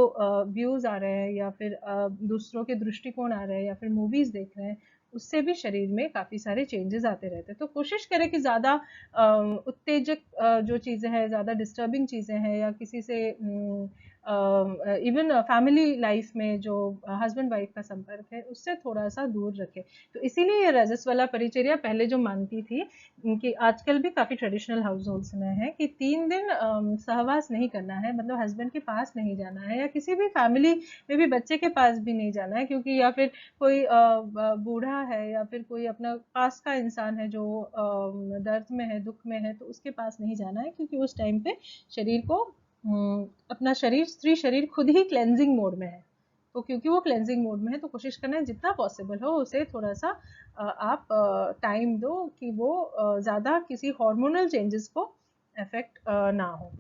व्यूज़ आ रहे हैं, या फिर दूसरों के दृष्टिकोण आ रहे हैं, या फिर मूवीज़ देख रहे हैं, उससे भी शरीर में काफ़ी सारे चेंजेस आते रहते हैं। तो कोशिश करें कि ज़्यादा उत्तेजक जो चीज़ें हैं, ज़्यादा डिस्टर्बिंग चीज़ें हैं, या किसी से इवन फैमिली लाइफ में जो हस्बैंड वाइफ का संपर्क है उससे थोड़ा सा दूर रखे। तो इसीलिए ये रजस्वला परिचर्या पहले जो मानती थी कि आजकल भी काफी ट्रेडिशनल हाउस होल्ड्स में है कि 3 दिन सहवास नहीं करना है, मतलब हस्बैंड के पास नहीं जाना है या किसी भी फैमिली में भी बच्चे के पास भी नहीं जाना है, क्योंकि या फिर कोई बूढ़ा है या फिर कोई अपना पास का इंसान है जो दर्द में है, दुख में है, तो उसके पास नहीं जाना है, क्योंकि उस टाइम पे शरीर को अपना शरीर, स्त्री शरीर खुद ही क्लेंजिंग मोड में है। तो क्योंकि वो क्लेंजिंग मोड में है तो कोशिश करना है जितना पॉसिबल हो उसे थोड़ा सा आप टाइम दो कि वो ज़्यादा किसी हार्मोनल चेंजेस को इफेक्ट ना हो।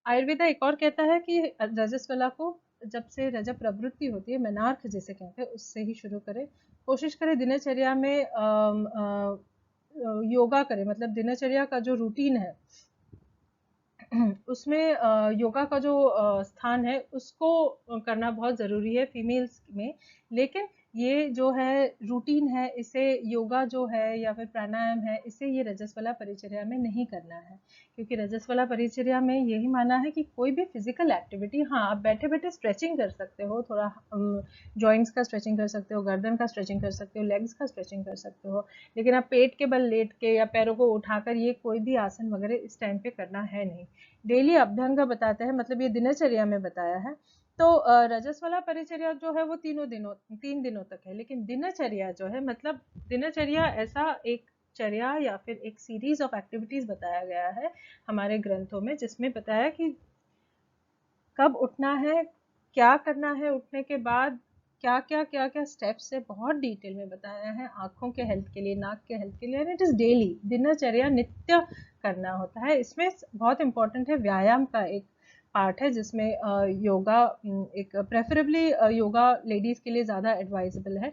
आयुर्वेदा एक और कहता है कि रजस्वला को जब से रजब प्रवृत्ति होती है, मेनार्क जिसे कहते हैं, उससे ही शुरू करें। कोशिश करें दिनचर्या में योगा करें, मतलब दिनचर्या का जो रूटीन है उसमें योगा का जो स्थान है उसको करना बहुत ज़रूरी है फीमेल्स में। लेकिन ये जो है रूटीन है, इसे योगा जो है या फिर प्राणायाम है, इसे ये रजस्वला परिचर्या में नहीं करना है, क्योंकि रजस्वला परिचर्या में यही माना है कि कोई भी फिजिकल एक्टिविटी, हाँ आप बैठे बैठे स्ट्रेचिंग कर सकते हो, थोड़ा जॉइंट्स का स्ट्रेचिंग कर सकते हो, गर्दन का स्ट्रेचिंग कर सकते हो, लेग्स का स्ट्रेचिंग कर सकते हो, लेकिन आप पेट के बल लेट के या पैरों को उठाकर ये कोई भी आसन वगैरह इस टाइम पे करना है नहीं। डेली अभ्यंग बताते हैं, मतलब ये दिनचर्या में बताया है। तो रजस्वला परिचर्या जो है वो 3 दिनों तक है, लेकिन दिनचर्या जो है, मतलब दिनचर्या ऐसा एक चर्या या फिर एक सीरीज ऑफ एक्टिविटीज बताया गया है हमारे ग्रंथों में, जिसमें बताया कि कब उठना है, क्या करना है उठने के बाद, क्या क्या स्टेप्स है, बहुत डिटेल में बताया है आंखों के हेल्थ के लिए, नाक के हेल्थ के लिए। एंड इट इज डेली, दिनचर्या नित्य करना होता है। इसमें बहुत इंपॉर्टेंट है व्यायाम का एक पार्ट है, जिसमें योगा एक प्रेफरेबली योगा लेडीज के लिए ज़्यादा एडवाइजेबल है।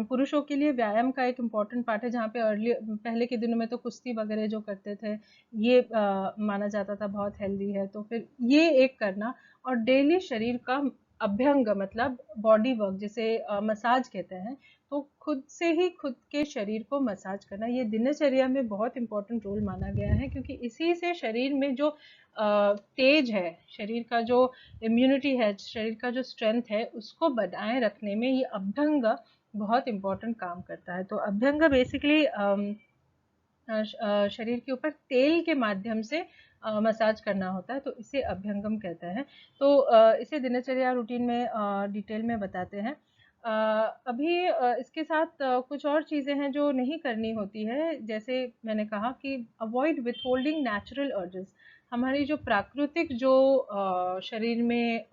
पुरुषों के लिए व्यायाम का एक इम्पॉर्टेंट पार्ट है, जहाँ पे अर्ली पहले के दिनों में तो कुश्ती वगैरह जो करते थे ये माना जाता था बहुत हेल्दी है, तो फिर ये एक करना। और डेली शरीर का अभ्यंग, मतलब बॉडी वर्क, जिसे मसाज कहते हैं, तो खुद से ही खुद के शरीर को मसाज करना ये दिनचर्या में बहुत इंपॉर्टेंट रोल माना गया है, क्योंकि इसी से शरीर में जो तेज है, शरीर का जो इम्यूनिटी है, शरीर का जो स्ट्रेंथ है, उसको बनाए रखने में ये अभ्यंग बहुत इंपॉर्टेंट काम करता है। तो अभ्यंग बेसिकली शरीर के ऊपर तेल के माध्यम से मसाज करना होता है, तो इसे अभ्यंगम कहते हैं। तो इसे दिनचर्या रूटीन में डिटेल में बताते हैं। अभी इसके साथ कुछ और चीज़ें हैं जो नहीं करनी होती है, जैसे मैंने कहा कि अवॉइड विथहोल्डिंग नेचुरल अर्जेस। हमारी जो प्राकृतिक जो शरीर में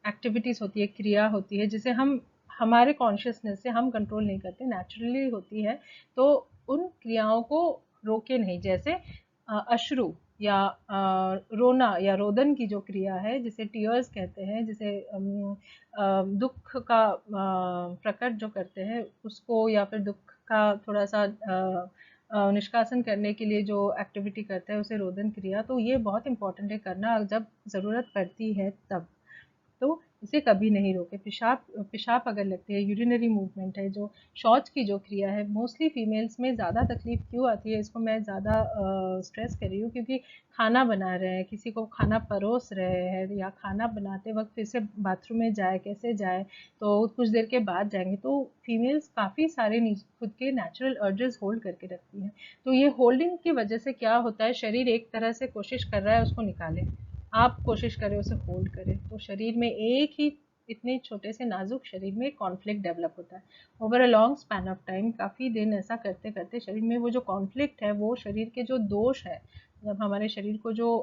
एक्टिविटीज़ होती है, क्रिया होती है, जिसे हम हमारे कॉन्शियसनेस से हम कंट्रोल नहीं करते, नेचुरली होती है, तो उन क्रियाओं को रोके नहीं। जैसे अश्रु या रोना या रोदन की जो क्रिया है, जिसे टीयर्स कहते हैं, जिसे दुख का प्रकट जो करते हैं उसको, या फिर दुख का थोड़ा सा निष्कासन करने के लिए जो एक्टिविटी करते हैं उसे रोदन क्रिया, तो ये बहुत इंपॉर्टेंट है करना जब ज़रूरत पड़ती है तब। तो इसे कभी नहीं रोके। पेशाब पेशाब अगर लगती है, यूरिनरी मूवमेंट है, जो शौच की जो क्रिया है, मोस्टली फीमेल्स में ज़्यादा तकलीफ क्यों आती है, इसको मैं ज़्यादा स्ट्रेस कर रही हूँ, क्योंकि खाना बना रहे हैं, किसी को खाना परोस रहे हैं, या खाना बनाते वक्त फिर से बाथरूम में जाए, कैसे जाए, तो कुछ देर के बाद जाएंगे, तो फीमेल्स काफ़ी सारे खुद के नेचुरल अर्जेस होल्ड करके रखती हैं। तो ये होल्डिंग की वजह से क्या होता है, शरीर एक तरह से कोशिश कर रहा है उसको निकाले, आप कोशिश करें उसे होल्ड करें, तो शरीर में एक ही इतने छोटे से नाजुक शरीर में कॉन्फ्लिक्ट डेवलप होता है over a long span of time. काफ़ी दिन ऐसा करते करते शरीर में वो जो कॉन्फ्लिक्ट है, वो शरीर के जो दोष है, मतलब हमारे शरीर को जो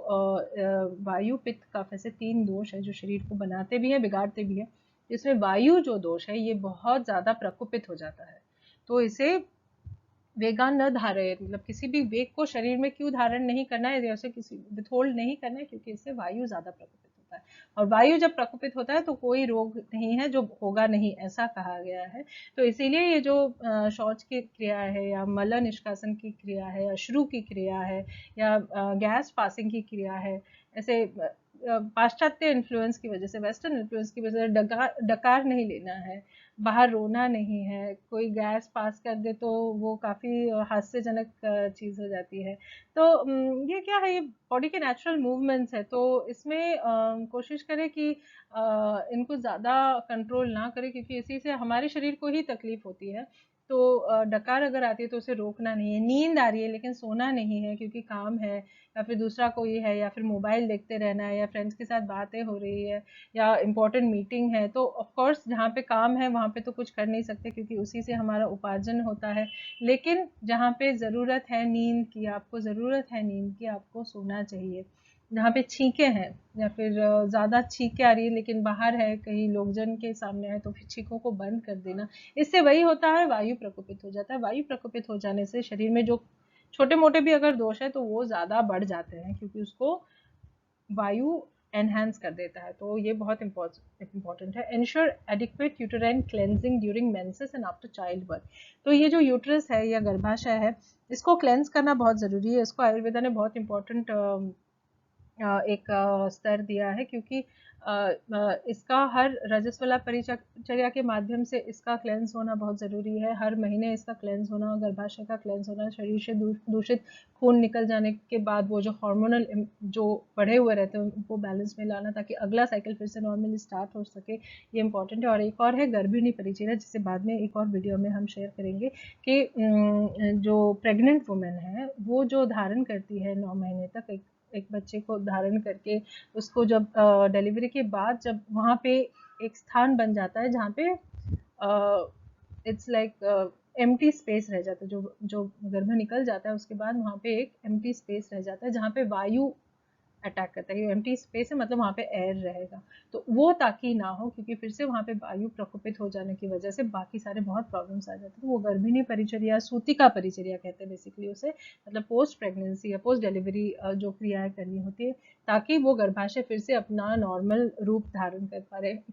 वायु पित्त कफ ऐसे 3 दोष है जो शरीर को बनाते भी हैं बिगाड़ते भी हैं, इसमें वायु जो दोष है ये बहुत ज़्यादा प्रकोपित हो जाता है। तो इसे वेगान न धारे, मतलब किसी भी वेग को शरीर में क्यों धारण नहीं करना है, जैसे किसी विथहोल्ड नहीं करना है, क्योंकि इससे वायु ज्यादा प्रकोपित होता है, और वायु जब प्रकोपित होता है तो कोई रोग नहीं है जो होगा नहीं, ऐसा कहा गया है। तो इसीलिए ये जो शौच की क्रिया है, या मल निष्कासन की क्रिया है, अश्रु की क्रिया है, या गैस पासिंग की क्रिया है, ऐसे पाश्चात्य इन्फ्लुएंस की वजह से, वेस्टर्न इन्फ्लुएंस की वजह से डकार डकार नहीं लेना है, बाहर रोना नहीं है, कोई गैस पास कर दे तो वो काफ़ी हास्यजनक चीज़ हो जाती है। तो ये क्या है, ये बॉडी के नेचुरल मूवमेंट्स है, तो इसमें कोशिश करें कि इनको ज़्यादा कंट्रोल ना करें, क्योंकि इसी से हमारे शरीर को ही तकलीफ होती है। तो डकार अगर आती है तो उसे रोकना नहीं है। नींद आ रही है लेकिन सोना नहीं है, क्योंकि काम है या फिर दूसरा कोई है या फिर मोबाइल देखते रहना है या फ्रेंड्स के साथ बातें हो रही है या इम्पोर्टेंट मीटिंग है, तो ऑफ कोर्स जहाँ पे काम है वहाँ पे तो कुछ कर नहीं सकते, क्योंकि उसी से हमारा उपार्जन होता है। लेकिन जहाँ पे ज़रूरत है नींद की, आपको ज़रूरत है नींद की, आपको सोना चाहिए। जहाँ पे छींके हैं या फिर ज़्यादा छींके आ रही है लेकिन बाहर है, कहीं लोकजन के सामने है, तो फिर छींकों को बंद कर देना। इससे वही होता है, वायु प्रकोपित हो जाता है। वायु प्रकोपित हो जाने से शरीर में जो छोटे मोटे भी अगर दोष है तो वो ज़्यादा बढ़ जाते हैं, क्योंकि उसको वायु एनहांस कर देता है। तो ये बहुत इंपॉर्टेंट है। Ensure adequate uterine cleansing during menses and after child birth. तो ये जो यूट्रस है या गर्भाशय है, इसको क्लेंस करना बहुत ज़रूरी है। इसको आयुर्वेदा ने बहुत इंपॉर्टेंट एक स्तर दिया है, क्योंकि इसका हर रजस्वला परिचर्या के माध्यम से इसका क्लेंस होना बहुत ज़रूरी है। हर महीने इसका क्लेंस होना, गर्भाशय का क्लेंस होना, शरीर से दूषित खून निकल जाने के बाद वो जो हार्मोनल जो बढ़े हुए रहते हैं उनको बैलेंस में लाना, ताकि अगला साइकिल फिर से नॉर्मली स्टार्ट हो सके, ये इंपॉर्टेंट है। और एक और है गर्भिणी परिचर्या, जिसे बाद में एक और वीडियो में हम शेयर करेंगे, कि जो प्रेग्नेंट वुमेन है वो जो धारण करती है 9 महीने तक एक बच्चे को धारण करके, उसको जब डिलीवरी के बाद जब वहाँ पे एक स्थान बन जाता है जहाँ पे इट्स लाइक एम्प्टी स्पेस रह जाता है, जो जो गर्भ निकल जाता है उसके बाद वहाँ पे एक एम्प्टी स्पेस रह जाता है जहाँ पे वायु अटैक करता है। ये एम्प्टी स्पेस है, मतलब वहाँ पे एयर रहेगा, तो वो ताकि ना हो, क्योंकि फिर से वहाँ पे वायु प्रकोपित हो जाने की वजह से बाकी सारे बहुत प्रॉब्लम्स आ जाते हैं। तो वो गर्भिणी परिचर्या, सूतिका परिचर्या कहते हैं बेसिकली उसे, मतलब पोस्ट प्रेगनेंसी या पोस्ट डिलीवरी जो क्रियाएं करनी होती है, ताकि वो गर्भाशय फिर से अपना नॉर्मल रूप धारण कर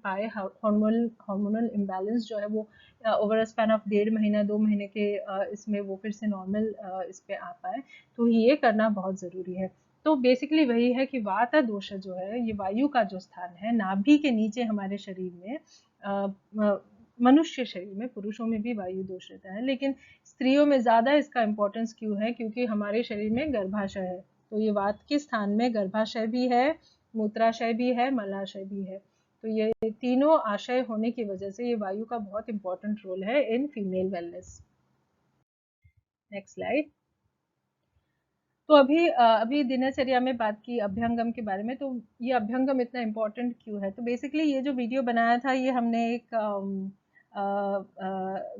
पाए। हार्मोनल इम्बैलेंस जो है वो ओवर अ स्पैन ऑफ 1.5 महीना 2 महीने के इसमें वो फिर से नॉर्मल इस पे आ पाए। तो ये करना बहुत ज़रूरी है। तो बेसिकली वही है कि वाता दोष जो है, ये वायु का जो स्थान है नाभि के नीचे हमारे शरीर में, मनुष्य शरीर में, पुरुषों में भी वायु दोष रहता है, लेकिन स्त्रियों में ज्यादा इसका इम्पोर्टेंस क्यों है, क्योंकि हमारे शरीर में गर्भाशय है। तो ये वात के स्थान में गर्भाशय भी है, मूत्राशय भी है, मलाशय भी है। तो ये तीनों आशय होने की वजह से ये वायु का बहुत इंपॉर्टेंट रोल है in female wellness. Next slide. तो अभी दिनचर्या में बात की अभ्यंगम के बारे में, तो ये अभ्यंगम इतना इम्पोर्टेंट क्यों है। तो बेसिकली ये जो वीडियो बनाया था ये हमने एक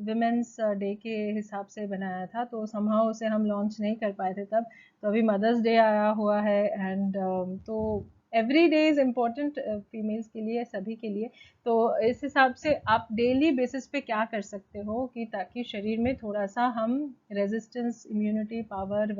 विमेंस डे के हिसाब से बनाया था, तो समहाउ उसे हम लॉन्च नहीं कर पाए थे तब। तो अभी मदर्स डे आया हुआ है, एंड तो every day is important females के लिए, सभी के लिए। तो इस हिसाब से आप डेली बेसिस पे क्या कर सकते हो कि ताकि शरीर में थोड़ा सा हम resistance, immunity power,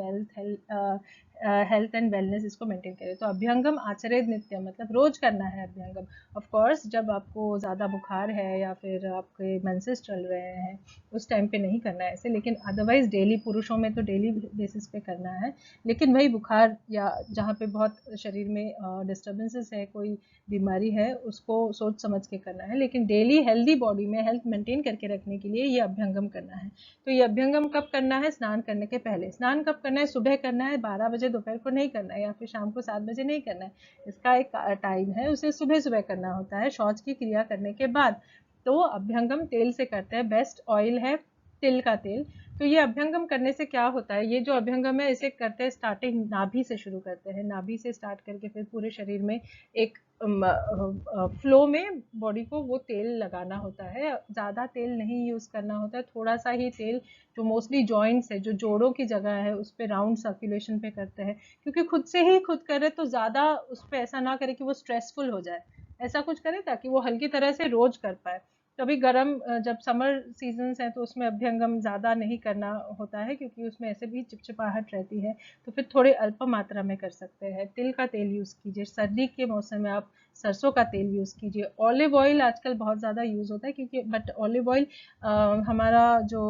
health and wellness इसको मेंटेन करें। तो अभ्यंगम आचरेद नित्यम, मतलब रोज करना है अभ्यंगम। ऑफ कोर्स जब आपको ज़्यादा बुखार है या फिर आपके मेंसेस चल रहे हैं उस टाइम पे नहीं करना है ऐसे, लेकिन अदरवाइज डेली, पुरुषों में तो डेली बेसिस पे करना है। लेकिन वही बुखार या जहाँ पे बहुत शरीर में डिस्टर्बेंसेस है, कोई बीमारी है, उसको सोच समझ के करना है। लेकिन डेली हेल्दी बॉडी में हेल्थ मेंटेन करके रखने के लिए ये अभ्यंगम करना है। तो ये अभ्यंगम कब करना है? स्नान करने के पहले। स्नान कब करना है? सुबह करना है, 12 बजे दोपहर को नहीं करना है, या फिर शाम को 7 बजे नहीं करना है। इसका एक टाइम है, उसे सुबह सुबह करना होता है शौच की क्रिया करने के बाद। तो अभ्यंगम तेल से करते हैं, बेस्ट ऑयल है तिल का तेल। तो ये अभ्यंगम करने से क्या होता है, ये जो अभ्यंगम है इसे करते हैं स्टार्टिंग नाभि से शुरू करते हैं, नाभि से स्टार्ट करके फिर पूरे शरीर में एक फ्लो में बॉडी को वो तेल लगाना होता है। ज़्यादा तेल नहीं यूज़ करना होता है, थोड़ा सा ही तेल, जो मोस्टली जॉइंट्स है, जो जोड़ों की जगह है, उस पर राउंड सर्कुलेशन पे करते हैं। क्योंकि खुद से ही खुद करे तो ज़्यादा उस पर ऐसा ना करे कि वो स्ट्रेसफुल हो जाए, ऐसा कुछ करें ताकि वो हल्की तरह से रोज कर पाए। कभी गर्म जब समर सीजन्स हैं तो उसमें अभ्यंगम ज़्यादा नहीं करना होता है, क्योंकि उसमें ऐसे भी चिपचिपाहट रहती है, तो फिर थोड़े अल्प मात्रा में कर सकते हैं। तिल का तेल यूज़ कीजिए, सर्दी के मौसम में आप सरसों का तेल यूज़ कीजिए। ऑलिव ऑयल आजकल बहुत ज़्यादा यूज़ होता है, क्योंकि बट ऑलिव ऑयल हमारा जो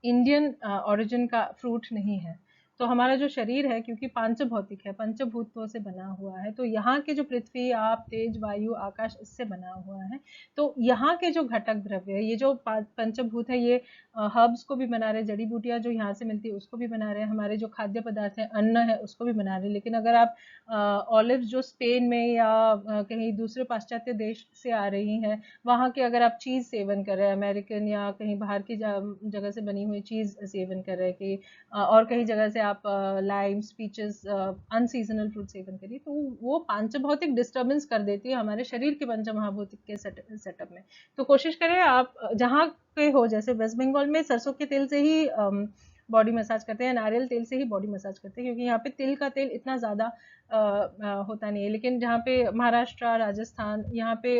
इंडियन ओरिजिन का फ्रूट नहीं है, तो हमारा जो शरीर है, क्योंकि पांचभौतिक है, पंचभूतों से बना हुआ है, तो यहाँ के जो पृथ्वी, आप, तेज, वायु, आकाश, इससे बना हुआ है। तो यहाँ के जो घटक द्रव्य है, ये जो पंचभूत है, ये हर्ब्स को भी बना रहे, जड़ी बूटियां जो यहाँ से मिलती है उसको भी बना रहे हैं, हमारे जो खाद्य पदार्थ है, अन्न है, उसको भी बना रहे हैं। लेकिन अगर आप ऑलिव जो स्पेन में या कहीं दूसरे पाश्चात्य देश से आ रही हैं, वहाँ के अगर आप चीज़ सेवन कर रहे हैं, अमेरिकन या कहीं बाहर की जगह से बनी हुई चीज़ सेवन कर रहे हैं, कि और कहीं जगह से आप Lyme's, peaches, unseasonal fruit seven करिए, तो वो पांचभौतिक डिस्टर्बेंस कर देती है हमारे शरीर के पंचमहाभौतिक के सेटअप में। तो कोशिश करें आप जहाँ पे हो, जैसे वेस्ट बंगाल में सरसों के तेल से ही बॉडी मसाज करते हैं, नारियल तेल से ही बॉडी मसाज करते हैं, क्योंकि यहाँ पे तिल का तेल इतना ज़्यादा होता नहीं है। लेकिन जहाँ पे महाराष्ट्र, राजस्थान, यहाँ पे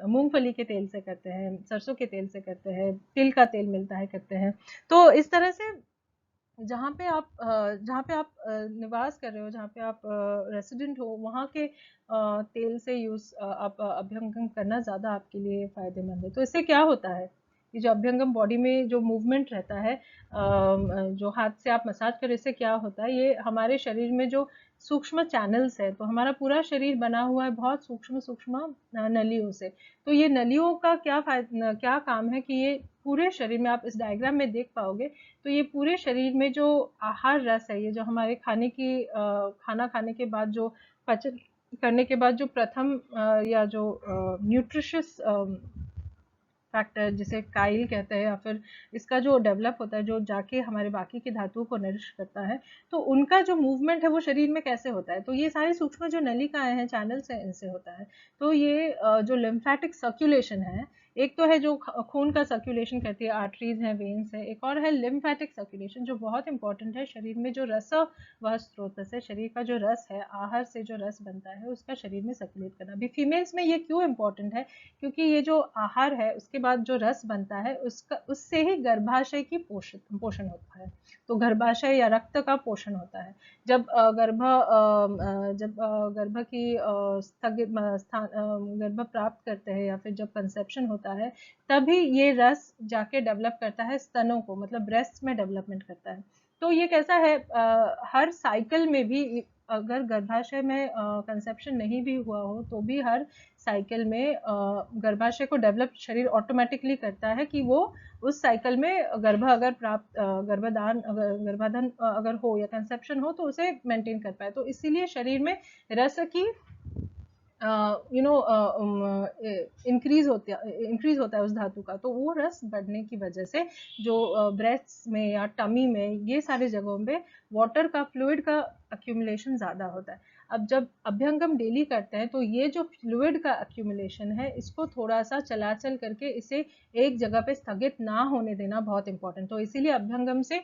मूंगफली के तेल से करते हैं, सरसों के तेल से करते हैं, तिल का तेल मिलता है, करते हैं। तो इस तरह से जहाँ पे आप निवास कर रहे हो, जहाँ पे आप रेसिडेंट हो, वहाँ के तेल से यूज आप अभ्यंगम करना ज़्यादा आपके लिए फायदेमंद है। तो इससे क्या होता है, ये जो अभ्यंगम बॉडी में जो मूवमेंट रहता है, जो हाथ से आप मसाज करो, इससे क्या होता है, ये हमारे शरीर में जो सूक्ष्म चैनल्स है, तो हमारा पूरा शरीर बना हुआ है बहुत सूक्ष्म सूक्ष्म नलियों से। तो ये नलियों का क्या काम है, कि ये पूरे शरीर में, आप इस डायग्राम में देख पाओगे, तो ये पूरे शरीर में जो आहार रस है, ये जो हमारे खाना खाने के बाद जो पाचन करने के बाद जो प्रथम या जो न्यूट्रिशियस फैक्टर, जिसे काइल कहते हैं, या फिर इसका जो डेवलप होता है, जो जाके हमारे बाकी के धातुओं को नरिश करता है, तो उनका जो मूवमेंट है वो शरीर में कैसे होता है, तो ये सारी सूक्ष्म जो नलिकाएं हैं, चैनल्स हैं, इनसे होता है। तो ये जो लिम्फेटिक सर्कुलेशन है, एक तो है जो खून का सर्कुलेशन करती है, आर्टरीज हैं, वेन्स है, एक और है लिम्फेटिक सर्कुलेशन, जो बहुत इंपॉर्टेंट है शरीर में, जो रस वह स्रोत है, शरीर का जो रस है, आहार से जो रस बनता है, उसका शरीर में सर्कुलेट करना। अभी फीमेल्स में ये क्यों इंपॉर्टेंट है, क्योंकि ये जो आहार है, उसके बाद जो रस बनता है, उससे ही गर्भाशय की पोषण होता है। तो गर्भाशय या रक्त का पोषण होता है। जब गर्भ की गर्भ प्राप्त करते हैं, या फिर जब कंसेप्शन होता है, तभी ये रस जाके डेवलप करता है स्तनों को, मतलब ब्रेस्ट में डेवलपमेंट करता है। तो ये कैसा है, हर साइकिल में भी, अगर गर्भाशय में कंसेप्शन नहीं भी हुआ हो, तो भी हर साइकिल में गर्भाशय को डेवलप शरीर ऑटोमेटिकली करता है, कि वो उस साइकिल में गर्भाधान अगर हो या कंसेप्शन हो, तो उसे मेंटेन कर पाए। तो इसीलिए शरीर में रस की इंक्रीज होता है उस धातु का, तो वो रस बढ़ने की वजह से जो ब्रेस्ट में या टमी में, ये सारे जगहों पे वाटर का, फ्लूइड का अक्यूमुलेशन ज़्यादा होता है। अब जब अभ्यंगम डेली करते हैं, तो ये जो फ्लूइड का अक्यूमुलेशन है, इसको थोड़ा सा चलाचल करके इसे एक जगह पे स्थगित ना होने देना बहुत इंपॉर्टेंट। तो इसीलिए अभ्यंगम से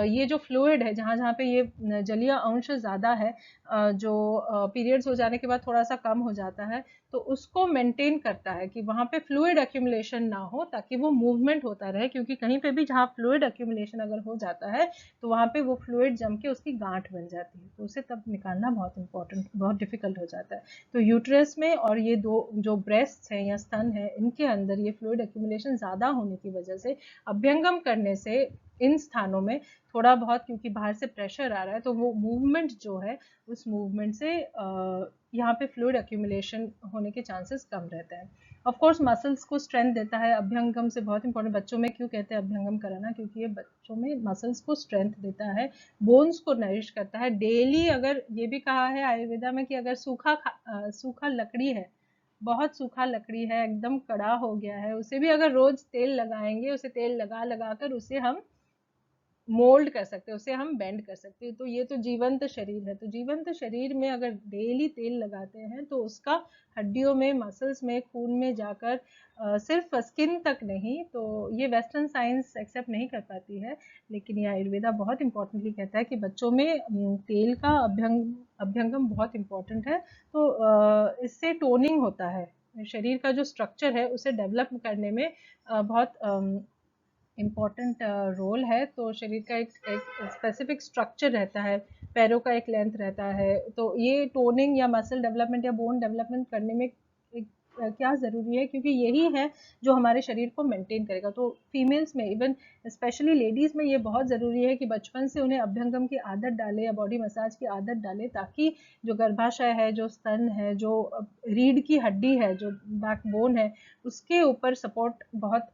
ये जो फ्लूइड है, जहाँ जहाँ पे ये जलीय अंश ज़्यादा है, जो पीरियड्स हो जाने के बाद थोड़ा सा कम हो जाता है, तो उसको मेंटेन करता है, कि वहाँ पे फ्लूइड एक्यूमुलेशन ना हो, ताकि वो मूवमेंट होता रहे। क्योंकि कहीं पे भी जहाँ फ्लूइड एक्यूमुलेशन अगर हो जाता है, तो वहाँ पे वो फ्लूइड जम के उसकी गांठ बन जाती है, तो उसे तब निकालना बहुत इंपॉर्टेंट, बहुत डिफिकल्ट हो जाता है। तो यूट्रस में और ये दो जो ब्रेस्ट हैं या स्तन है, इनके अंदर ये फ्लूइड एक्यूमुलेशन ज़्यादा होने की वजह से अभ्यंगम करने से इन स्थानों में थोड़ा बहुत, क्योंकि बाहर से प्रेशर आ रहा है, तो वो मूवमेंट जो है, उस मूवमेंट से यहाँ पे फ्लूइड एक्यूमुलेशन होने के चांसेस कम रहते हैं। ऑफ कोर्स मसल्स को स्ट्रेंथ देता है अभ्यंगम से, बहुत इंपॉर्टेंट। बच्चों में क्यों कहते हैं अभ्यंगम कराना, क्योंकि ये बच्चों में मसल्स को स्ट्रेंथ देता है, बोन्स को नरिश करता है। डेली, अगर ये भी कहा है आयुर्वेदा में, कि अगर सूखा लकड़ी है, बहुत सूखा लकड़ी है, एकदम कड़ा हो गया है, उसे भी अगर रोज तेल लगाएंगे, उसे तेल लगा लगा कर उसे हम मोल्ड कर सकते हैं, उसे हम बेंड कर सकते हैं। तो ये तो जीवंत शरीर है, तो जीवंत शरीर में अगर डेली तेल लगाते हैं, तो उसका हड्डियों में, मसल्स में, खून में जाकर सिर्फ स्किन तक नहीं, तो ये वेस्टर्न साइंस एक्सेप्ट नहीं कर पाती है, लेकिन ये आयुर्वेदा बहुत इंपॉर्टेंटली कहता है कि बच्चों में तेल का अभ्यंगम बहुत इंपॉर्टेंट है। तो इससे टोनिंग होता है, शरीर का जो स्ट्रक्चर है उसे डेवलप करने में बहुत इम्पॉर्टेंट रोल है। तो शरीर का एक स्पेसिफिक स्ट्रक्चर रहता है, पैरों का एक लेंथ रहता है, तो ये टोनिंग या मसल डेवलपमेंट या बोन डेवलपमेंट करने में एक क्या ज़रूरी है, क्योंकि यही है जो हमारे शरीर को मेंटेन करेगा। तो फीमेल्स में, इवन स्पेशली लेडीज़ में, ये बहुत ज़रूरी है कि बचपन से उन्हें अभ्यंगम की आदत डालें या बॉडी मसाज की आदत डालें, ताकि जो गर्भाशय है, जो स्तन है, जो रीढ़ की हड्डी है, जो बैकबोन है, उसके ऊपर सपोर्ट बहुत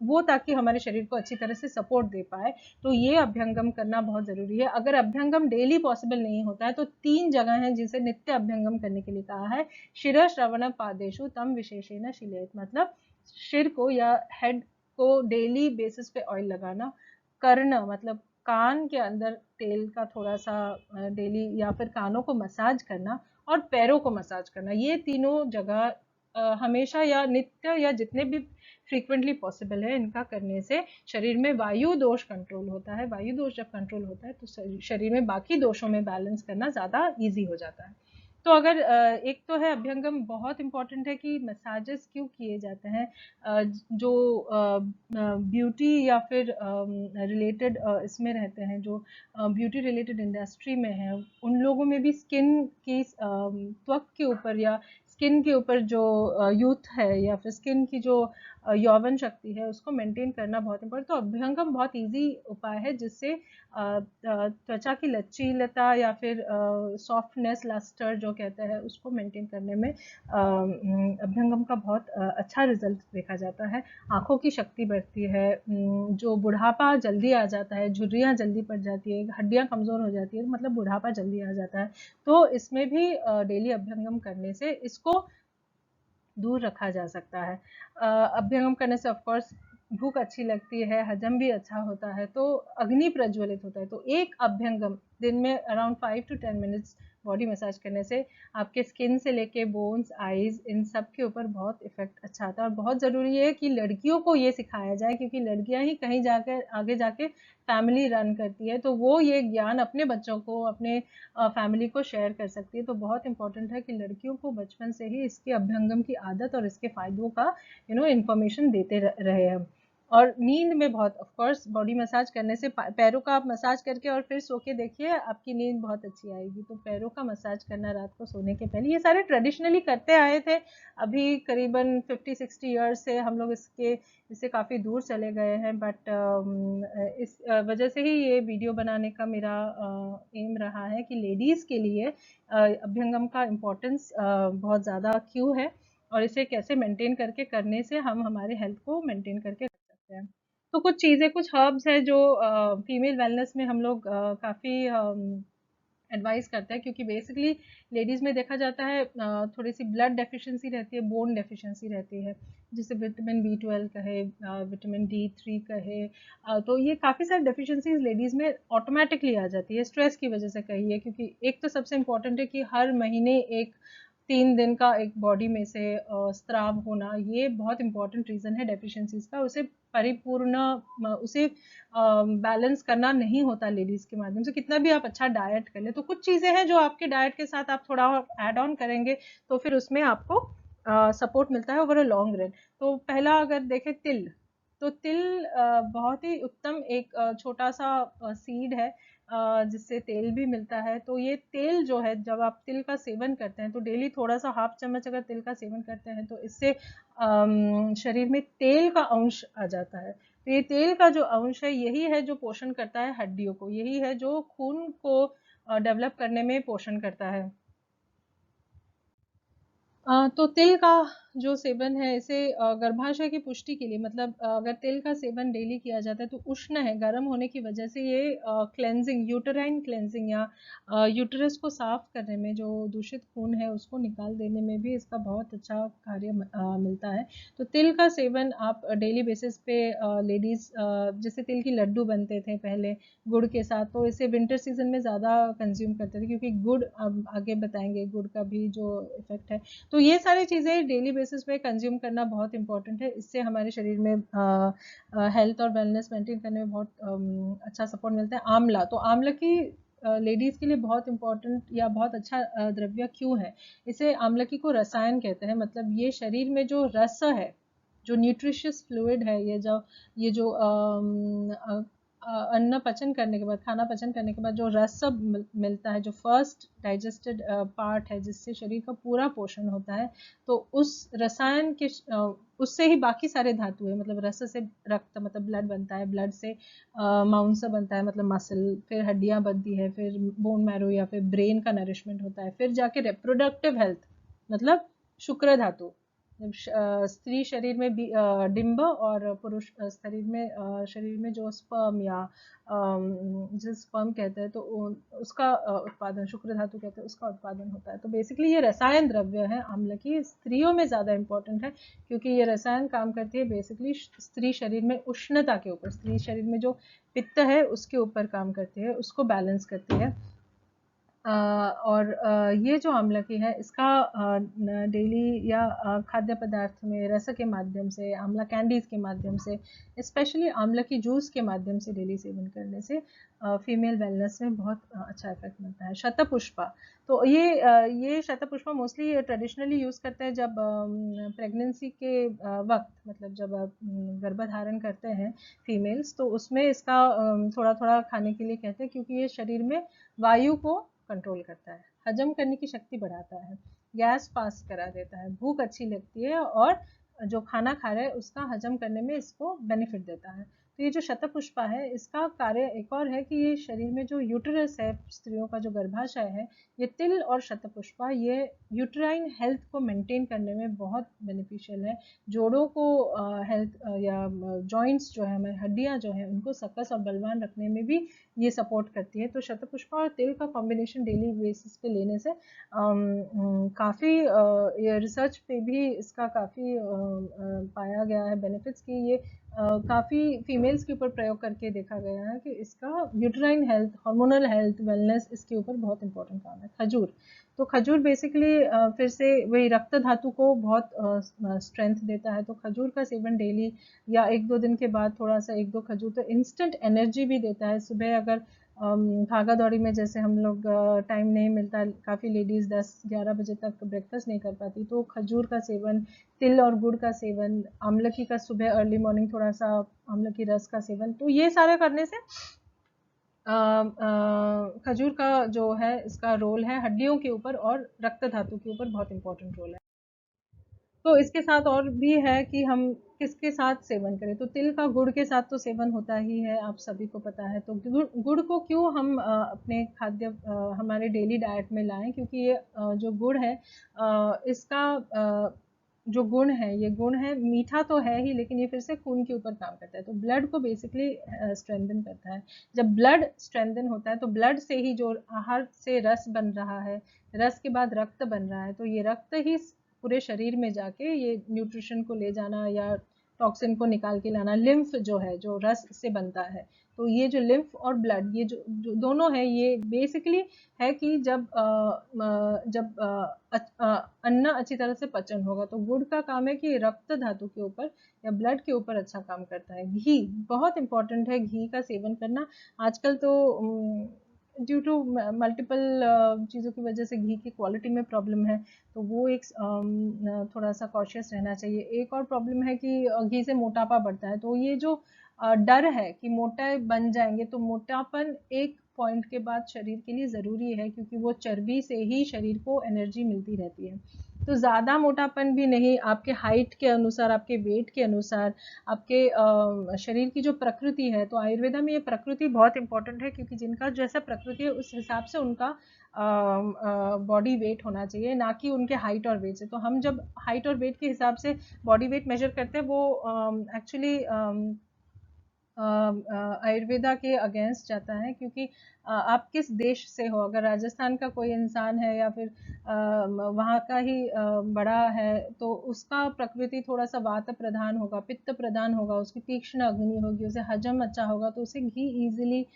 वो, ताकि हमारे शरीर को अच्छी तरह से सपोर्ट दे पाए। तो ये अभ्यंगम करना बहुत ज़रूरी है। अगर अभ्यंगम डेली पॉसिबल नहीं होता है तो 3 जगह हैं जिसे नित्य अभ्यंगम करने के लिए कहा है। शिरः श्रवण पादेषु तम विशेषेण शिलेत, मतलब सिर को या हेड को डेली बेसिस पे ऑयल लगाना। कर्ण मतलब कान के अंदर तेल का थोड़ा सा डेली, या फिर कानों को मसाज करना, और पैरों को मसाज करना। ये तीनों जगह हमेशा या नित्य या जितने भी फ्रीक्वेंटली पॉसिबल है, इनका करने से शरीर में वायु दोष कंट्रोल होता है। वायु दोष जब कंट्रोल होता है तो शरीर में बाकी दोषों में बैलेंस करना ज़्यादा इजी हो जाता है। तो अगर एक तो है अभ्यंगम, बहुत इंपॉर्टेंट है कि मसाजेस क्यों किए जाते हैं। जो ब्यूटी या फिर रिलेटेड इसमें रहते हैं, जो ब्यूटी रिलेटेड इंडस्ट्री में है, उन लोगों में भी स्किन की त्वक के ऊपर या स्किन के ऊपर जो यूथ है, या फिर स्किन की जो यौवन शक्ति है, उसको मेंटेन करना बहुत इंपॉर्टेंट। तो अभ्यंगम बहुत इजी उपाय है जिससे त्वचा की लचीलता या फिर सॉफ्टनेस, लस्टर जो कहते हैं, उसको मेंटेन करने में अभ्यंगम का बहुत अच्छा रिजल्ट देखा जाता है। आंखों की शक्ति बढ़ती है, जो बुढ़ापा जल्दी आ जाता है, झुर्रियाँ जल्दी पड़ जाती है, हड्डियाँ कमज़ोर हो जाती है, मतलब बुढ़ापा जल्दी आ जाता है। तो इसमें भी डेली अभ्यंगम करने से इसको दूर रखा जा सकता है। अभ्यंगम करने से ऑफकोर्स भूख अच्छी लगती है, हजम भी अच्छा होता है, तो अग्नि प्रज्वलित होता है। तो एक अभ्यंगम दिन में around 5 to 10 minutes body massage करने से आपके स्किन से लेके बोन्स, आईज, इन सब के ऊपर बहुत इफेक्ट अच्छा आता है। और बहुत ज़रूरी है कि लड़कियों को ये सिखाया जाए, क्योंकि लड़कियां ही कहीं जाकर आगे जाके फैमिली रन करती है, तो वो ये ज्ञान अपने बच्चों को, अपने फैमिली को शेयर कर सकती है। तो बहुत इंपॉर्टेंट है कि लड़कियों को बचपन से ही इसके अभ्यंगम की आदत और इसके फायदों का इंफॉर्मेशन देते रहे हम। और नींद में बहुत, ऑफ कोर्स बॉडी मसाज करने से, पैरों का आप मसाज करके और फिर सो के देखिए, आपकी नींद बहुत अच्छी आएगी। तो पैरों का मसाज करना रात को सोने के पहले, ये सारे ट्रेडिशनली करते आए थे। अभी करीबन 50-60 ईयर्स से हम लोग इससे काफ़ी दूर चले गए हैं, बट इस वजह से ही ये वीडियो बनाने का मेरा एम रहा है कि लेडीज़ के लिए अभ्यंगम का इम्पोर्टेंस बहुत ज़्यादा क्यों है, और इसे कैसे मेंटेन करके करने से हम हमारे हेल्थ को मेंटेन करके रख सकते हैं। तो कुछ चीज़ें, कुछ हर्ब्स हैं जो फीमेल वेलनेस में हम लोग काफ़ी एडवाइस करता है, क्योंकि बेसिकली लेडीज़ में देखा जाता है थोड़ी सी ब्लड डेफिशिएंसी रहती है, बोन डेफिशिएंसी रहती है, जिसे विटामिन B12 कहे, विटामिन D3 कहे, तो ये काफ़ी सारी डेफिशिएंसीज लेडीज़ में ऑटोमेटिकली आ जाती है, स्ट्रेस की वजह से कहिए। क्योंकि एक तो सबसे इम्पोर्टेंट है कि हर महीने एक 3 दिन का एक बॉडी में से स्त्राव होना, ये बहुत इंपॉर्टेंट रीज़न है डेफिशिएंसीज का। उसे परिपूर्ण, उसे बैलेंस करना नहीं होता लेडीज़ के माध्यम से, कितना भी आप अच्छा डाइट कर ले। तो कुछ चीज़ें हैं जो आपके डाइट के साथ आप थोड़ा ऐड ऑन करेंगे, तो फिर उसमें आपको सपोर्ट मिलता है ओवर अ लॉन्ग रन। तो पहला अगर देखें, तिल, तो तिल बहुत ही उत्तम एक छोटा सा सीड है, जिससे तेल भी मिलता है। तो ये तेल जो है, जब आप तिल का सेवन करते हैं तो डेली थोड़ा सा हाफ चम्मच अगर तिल का सेवन करते हैं, तो इससे शरीर में तेल का अंश आ जाता है। तो ये तेल का जो अंश है, यही है जो पोषण करता है हड्डियों को, यही है जो खून को डेवलप करने में पोषण करता है। तो तिल का जो सेवन है, इसे गर्भाशय की पुष्टि के लिए, मतलब अगर तिल का सेवन डेली किया जाता है तो उष्ण है, गर्म होने की वजह से ये क्लेंजिंग, यूटराइन क्लेंजिंग या यूटरस को साफ करने में, जो दूषित खून है उसको निकाल देने में भी इसका बहुत अच्छा कार्य मिलता है। तो तिल का सेवन आप डेली बेसिस पे, लेडीज़ जैसे तिल की लड्डू बनते थे पहले गुड़ के साथ, तो इसे विंटर सीजन में ज़्यादा कंज्यूम करते थे, क्योंकि गुड़, अब आगे बताएंगे गुड़ का भी जो इफेक्ट है। तो ये सारी चीज़ें डेली बेसिस पे कंज्यूम करना बहुत इंपॉर्टेंट है। इससे हमारे शरीर में हेल्थ और वेलनेस मेंटेन करने में बहुत अच्छा सपोर्ट मिलता है। आंवला, तो आंवला की लेडीज़ के लिए बहुत इंपॉर्टेंट या बहुत अच्छा द्रव्य क्यों है, इसे आंवलकी को रसायन कहते हैं। मतलब ये शरीर में जो रस है, जो न्यूट्रिशियस फ्लूइड है, ये जो अन्न पचन करने के बाद, खाना पचन करने के बाद जो रस सब मिलता है, जो फर्स्ट डाइजेस्टेड पार्ट है जिससे शरीर का पूरा पोषण होता है, तो उस रसायन के उससे ही बाकी सारे धातु है, मतलब रस से रक्त मतलब ब्लड बनता है, ब्लड से मांस बनता है मतलब मसल, फिर हड्डियां बनती है, फिर बोन मैरो या फिर ब्रेन का नरिशमेंट होता है, फिर जाके रिप्रोडक्टिव हेल्थ मतलब शुक्र धातु, स्त्री शरीर में डिंब और पुरुष शरीर में जो स्पर्म या जिस स्पर्म कहते हैं तो उसका उत्पादन, शुक्र धातु कहते हैं, उसका उत्पादन होता है। तो बेसिकली ये रसायन द्रव्य है आम्ल की, स्त्रियों में ज़्यादा इंपॉर्टेंट है क्योंकि ये रसायन काम करती है बेसिकली स्त्री शरीर में उष्णता के ऊपर, स्त्री शरीर में जो पित्त है उसके ऊपर काम करती है, उसको बैलेंस करती है। और ये जो आमलकी है इसका डेली या खाद्य पदार्थ में रस के माध्यम से, आमला कैंडीज के माध्यम से, स्पेशली आमलकी जूस के माध्यम से डेली सेवन करने से फीमेल वेलनेस में बहुत अच्छा इफेक्ट मिलता है। शतपुष्पा, तो ये शतपुष्पा मोस्टली ट्रेडिशनली यूज़ करते हैं जब प्रेगनेंसी के वक्त, मतलब जब गर्भधारण करते हैं फीमेल्स, तो उसमें इसका थोड़ा थोड़ा खाने के लिए कहते हैं क्योंकि ये शरीर में वायु को कंट्रोल करता है, हजम करने की शक्ति बढ़ाता है, गैस पास करा देता है, भूख अच्छी लगती है और जो खाना खा रहे हैं उसका हजम करने में इसको बेनिफिट देता है। तो ये जो शतपुष्पा है इसका कार्य एक और है कि ये शरीर में जो यूटरस है, स्त्रियों का जो गर्भाशय है, ये तिल और शतपुष्पा ये यूटराइन हेल्थ को मेंटेन करने में बहुत बेनिफिशियल है। जोड़ों को हेल्थ या जॉइंट्स जो है, हमारी हड्डियां जो है, उनको सकस और बलवान रखने में भी ये सपोर्ट करती है। तो शतपुष्पा और तिल का कॉम्बिनेशन डेली बेसिस पे लेने से काफ़ी ये रिसर्च पे भी इसका काफ़ी पाया गया है बेनिफिट्स की, ये काफ़ी फीमेल्स के ऊपर प्रयोग करके देखा गया है कि इसका uterine health, hormonal health, wellness, इसके ऊपर बहुत इंपॉर्टेंट काम है। खजूर, तो खजूर बेसिकली फिर से वही रक्त धातु को बहुत स्ट्रेंथ देता है, तो खजूर का सेवन डेली या 1-2 दिन के बाद थोड़ा सा 1-2 खजूर, तो इंस्टेंट एनर्जी भी देता है। सुबह अगर भागा दौड़ी में जैसे हम लोग टाइम नहीं मिलता, काफ़ी लेडीज़ 10-11 बजे तक ब्रेकफास्ट नहीं कर पाती, तो खजूर का सेवन, तिल और गुड़ का सेवन, आमलकी का सुबह अर्ली मॉर्निंग थोड़ा सा आमलकी रस का सेवन, तो ये सारे करने से खजूर का जो है इसका रोल है हड्डियों के ऊपर और रक्त धातु के ऊपर बहुत इंपॉर्टेंट रोल है। तो इसके साथ और भी है कि हम किसके साथ सेवन करें, तो तिल का गुड़ के साथ तो सेवन होता ही है, आप सभी को पता है। तो गुड़ को क्यों हम अपने हमारे डेली डाइट में लाएं, क्योंकि ये जो गुड़ है इसका जो गुण है, ये गुण है मीठा तो है ही, लेकिन ये फिर से खून के ऊपर काम करता है, तो ब्लड को बेसिकली स्ट्रेंथन करता है। जब ब्लड स्ट्रेंथन होता है तो ब्लड से ही जो आहार से रस बन रहा है, रस के बाद रक्त बन रहा है, तो ये रक्त ही पूरे शरीर में जाके ये न्यूट्रिशन को ले जाना या टॉक्सिन को निकाल के लाना, लिम्फ जो है जो रस से बनता है, तो ये जो लिम्फ और ब्लड ये जो दोनों है, ये बेसिकली है कि जब अन्न अच्छी तरह से पचन होगा, तो गुड़ का काम है कि रक्त धातु के ऊपर या ब्लड के ऊपर अच्छा काम करता है। घी बहुत इंपॉर्टेंट है, घी का सेवन करना। आजकल तो ड्यू टू मल्टीपल चीज़ों की वजह से घी की क्वालिटी में प्रॉब्लम है, तो वो एक थोड़ा सा कॉशियस रहना चाहिए। एक और प्रॉब्लम है कि घी से मोटापा बढ़ता है, तो ये जो डर है कि मोटा बन जाएंगे, तो मोटापन एक पॉइंट के बाद शरीर के लिए ज़रूरी है क्योंकि वो चर्बी से ही शरीर को एनर्जी मिलती रहती है। तो ज़्यादा मोटापन भी नहीं, आपके हाइट के अनुसार, आपके वेट के अनुसार, आपके शरीर की जो प्रकृति है, तो आयुर्वेदा में ये प्रकृति बहुत इंपॉर्टेंट है क्योंकि जिनका जैसा प्रकृति है उस हिसाब से उनका बॉडी वेट होना चाहिए, ना कि उनके हाइट और वेट से। तो हम जब हाइट और वेट के हिसाब से बॉडी वेट मेजर करते हैं, वो एक्चुअली आयुर्वेदा के अगेंस्ट जाता है, क्योंकि आप किस देश से हो, अगर राजस्थान का कोई इंसान है या फिर वहाँ का ही बड़ा है, तो उसका प्रकृति थोड़ा सा वात प्रधान होगा, पित्त प्रधान होगा, उसकी तीक्ष्ण अग्नि होगी, उसे हजम अच्छा होगा, तो उसे घी इजीली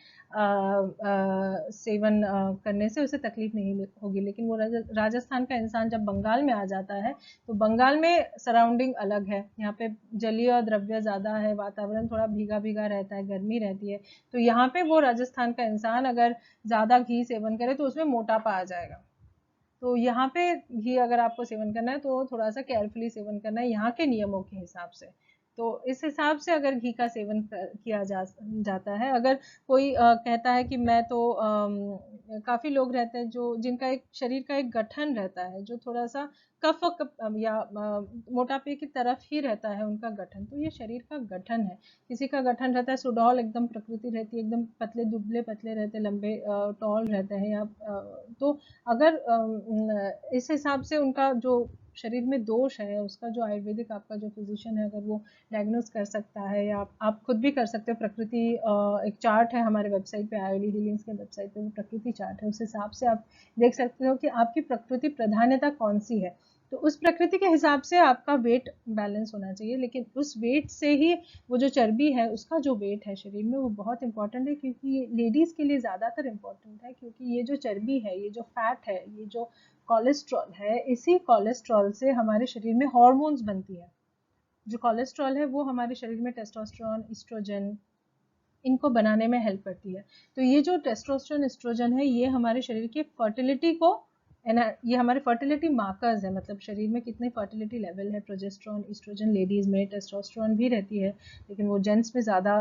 सेवन करने से उसे तकलीफ नहीं होगी। लेकिन वो राजस्थान का इंसान जब बंगाल में आ जाता है, तो बंगाल में सराउंडिंग अलग है, यहाँ पे जलीय द्रव्य ज़्यादा है, वातावरण थोड़ा भीगा भीगा रहता है, गर्मी रहती है, तो यहाँ पे वो राजस्थान का इंसान अगर ज़्यादा घी सेवन करे तो उसमें मोटापा आ जाएगा। तो यहाँ पे घी अगर आपको सेवन करना है तो थोड़ा सा केयरफुली सेवन करना है यहाँ के नियमों के हिसाब से। तो इस हिसाब से अगर घी का सेवन किया जाता है। अगर कोई कहता है कि मैं तो काफी लोग रहते हैं जो जिनका एक शरीर का एक गठन रहता है जो थोड़ा सा या मोटापे की तरफ ही रहता है उनका गठन, तो ये शरीर का गठन है। किसी का गठन रहता है सुडौल, एकदम प्रकृति रहती है, एकदम पतले दुबले पतले रहते, लंबे टॉल रहते हैं, या तो अगर इस हिसाब से उनका जो शरीर में दोष है उसका जो आयुर्वेदिक आपका जो फिजिशियन है अगर वो डायग्नोस कर सकता है, या आप खुद भी कर सकते हो। प्रकृति एक चार्ट है हमारे वेबसाइट पे, आयुर्वेदिक हीलिंग्स के वेबसाइट पे वो प्रकृति चार्ट है, उस हिसाब से आप देख सकते हो कि आपकी प्रकृति प्रधानता कौन सी है। तो उस प्रकृति के हिसाब से आपका वेट बैलेंस होना चाहिए, लेकिन उस वेट से ही वो जो चर्बी है उसका जो वेट है शरीर में वो बहुत इंपॉर्टेंट है, क्योंकि लेडीज के लिए ज़्यादातर इंपॉर्टेंट है, क्योंकि ये जो चर्बी है, ये जो फैट है, ये जो कोलेस्ट्रॉल है, इसी कोलेस्ट्रॉल से हमारे शरीर में हॉर्मोन्स बनती है। जो कोलेस्ट्रॉल है वो हमारे शरीर में टेस्टोस्टेरोन, एस्ट्रोजन, इनको बनाने में हेल्प करती है। तो ये जो टेस्टोस्टेरोन एस्ट्रोजन है ये हमारे शरीर की फर्टिलिटी को, ये हमारे फर्टिलिटी मार्कर्स है, मतलब शरीर में कितने फर्टिलिटी लेवल है। प्रोजेस्टेरोन, एस्ट्रोजन लेडीज में, टेस्टोस्टेरोन भी रहती है लेकिन वो जेंट्स में ज़्यादा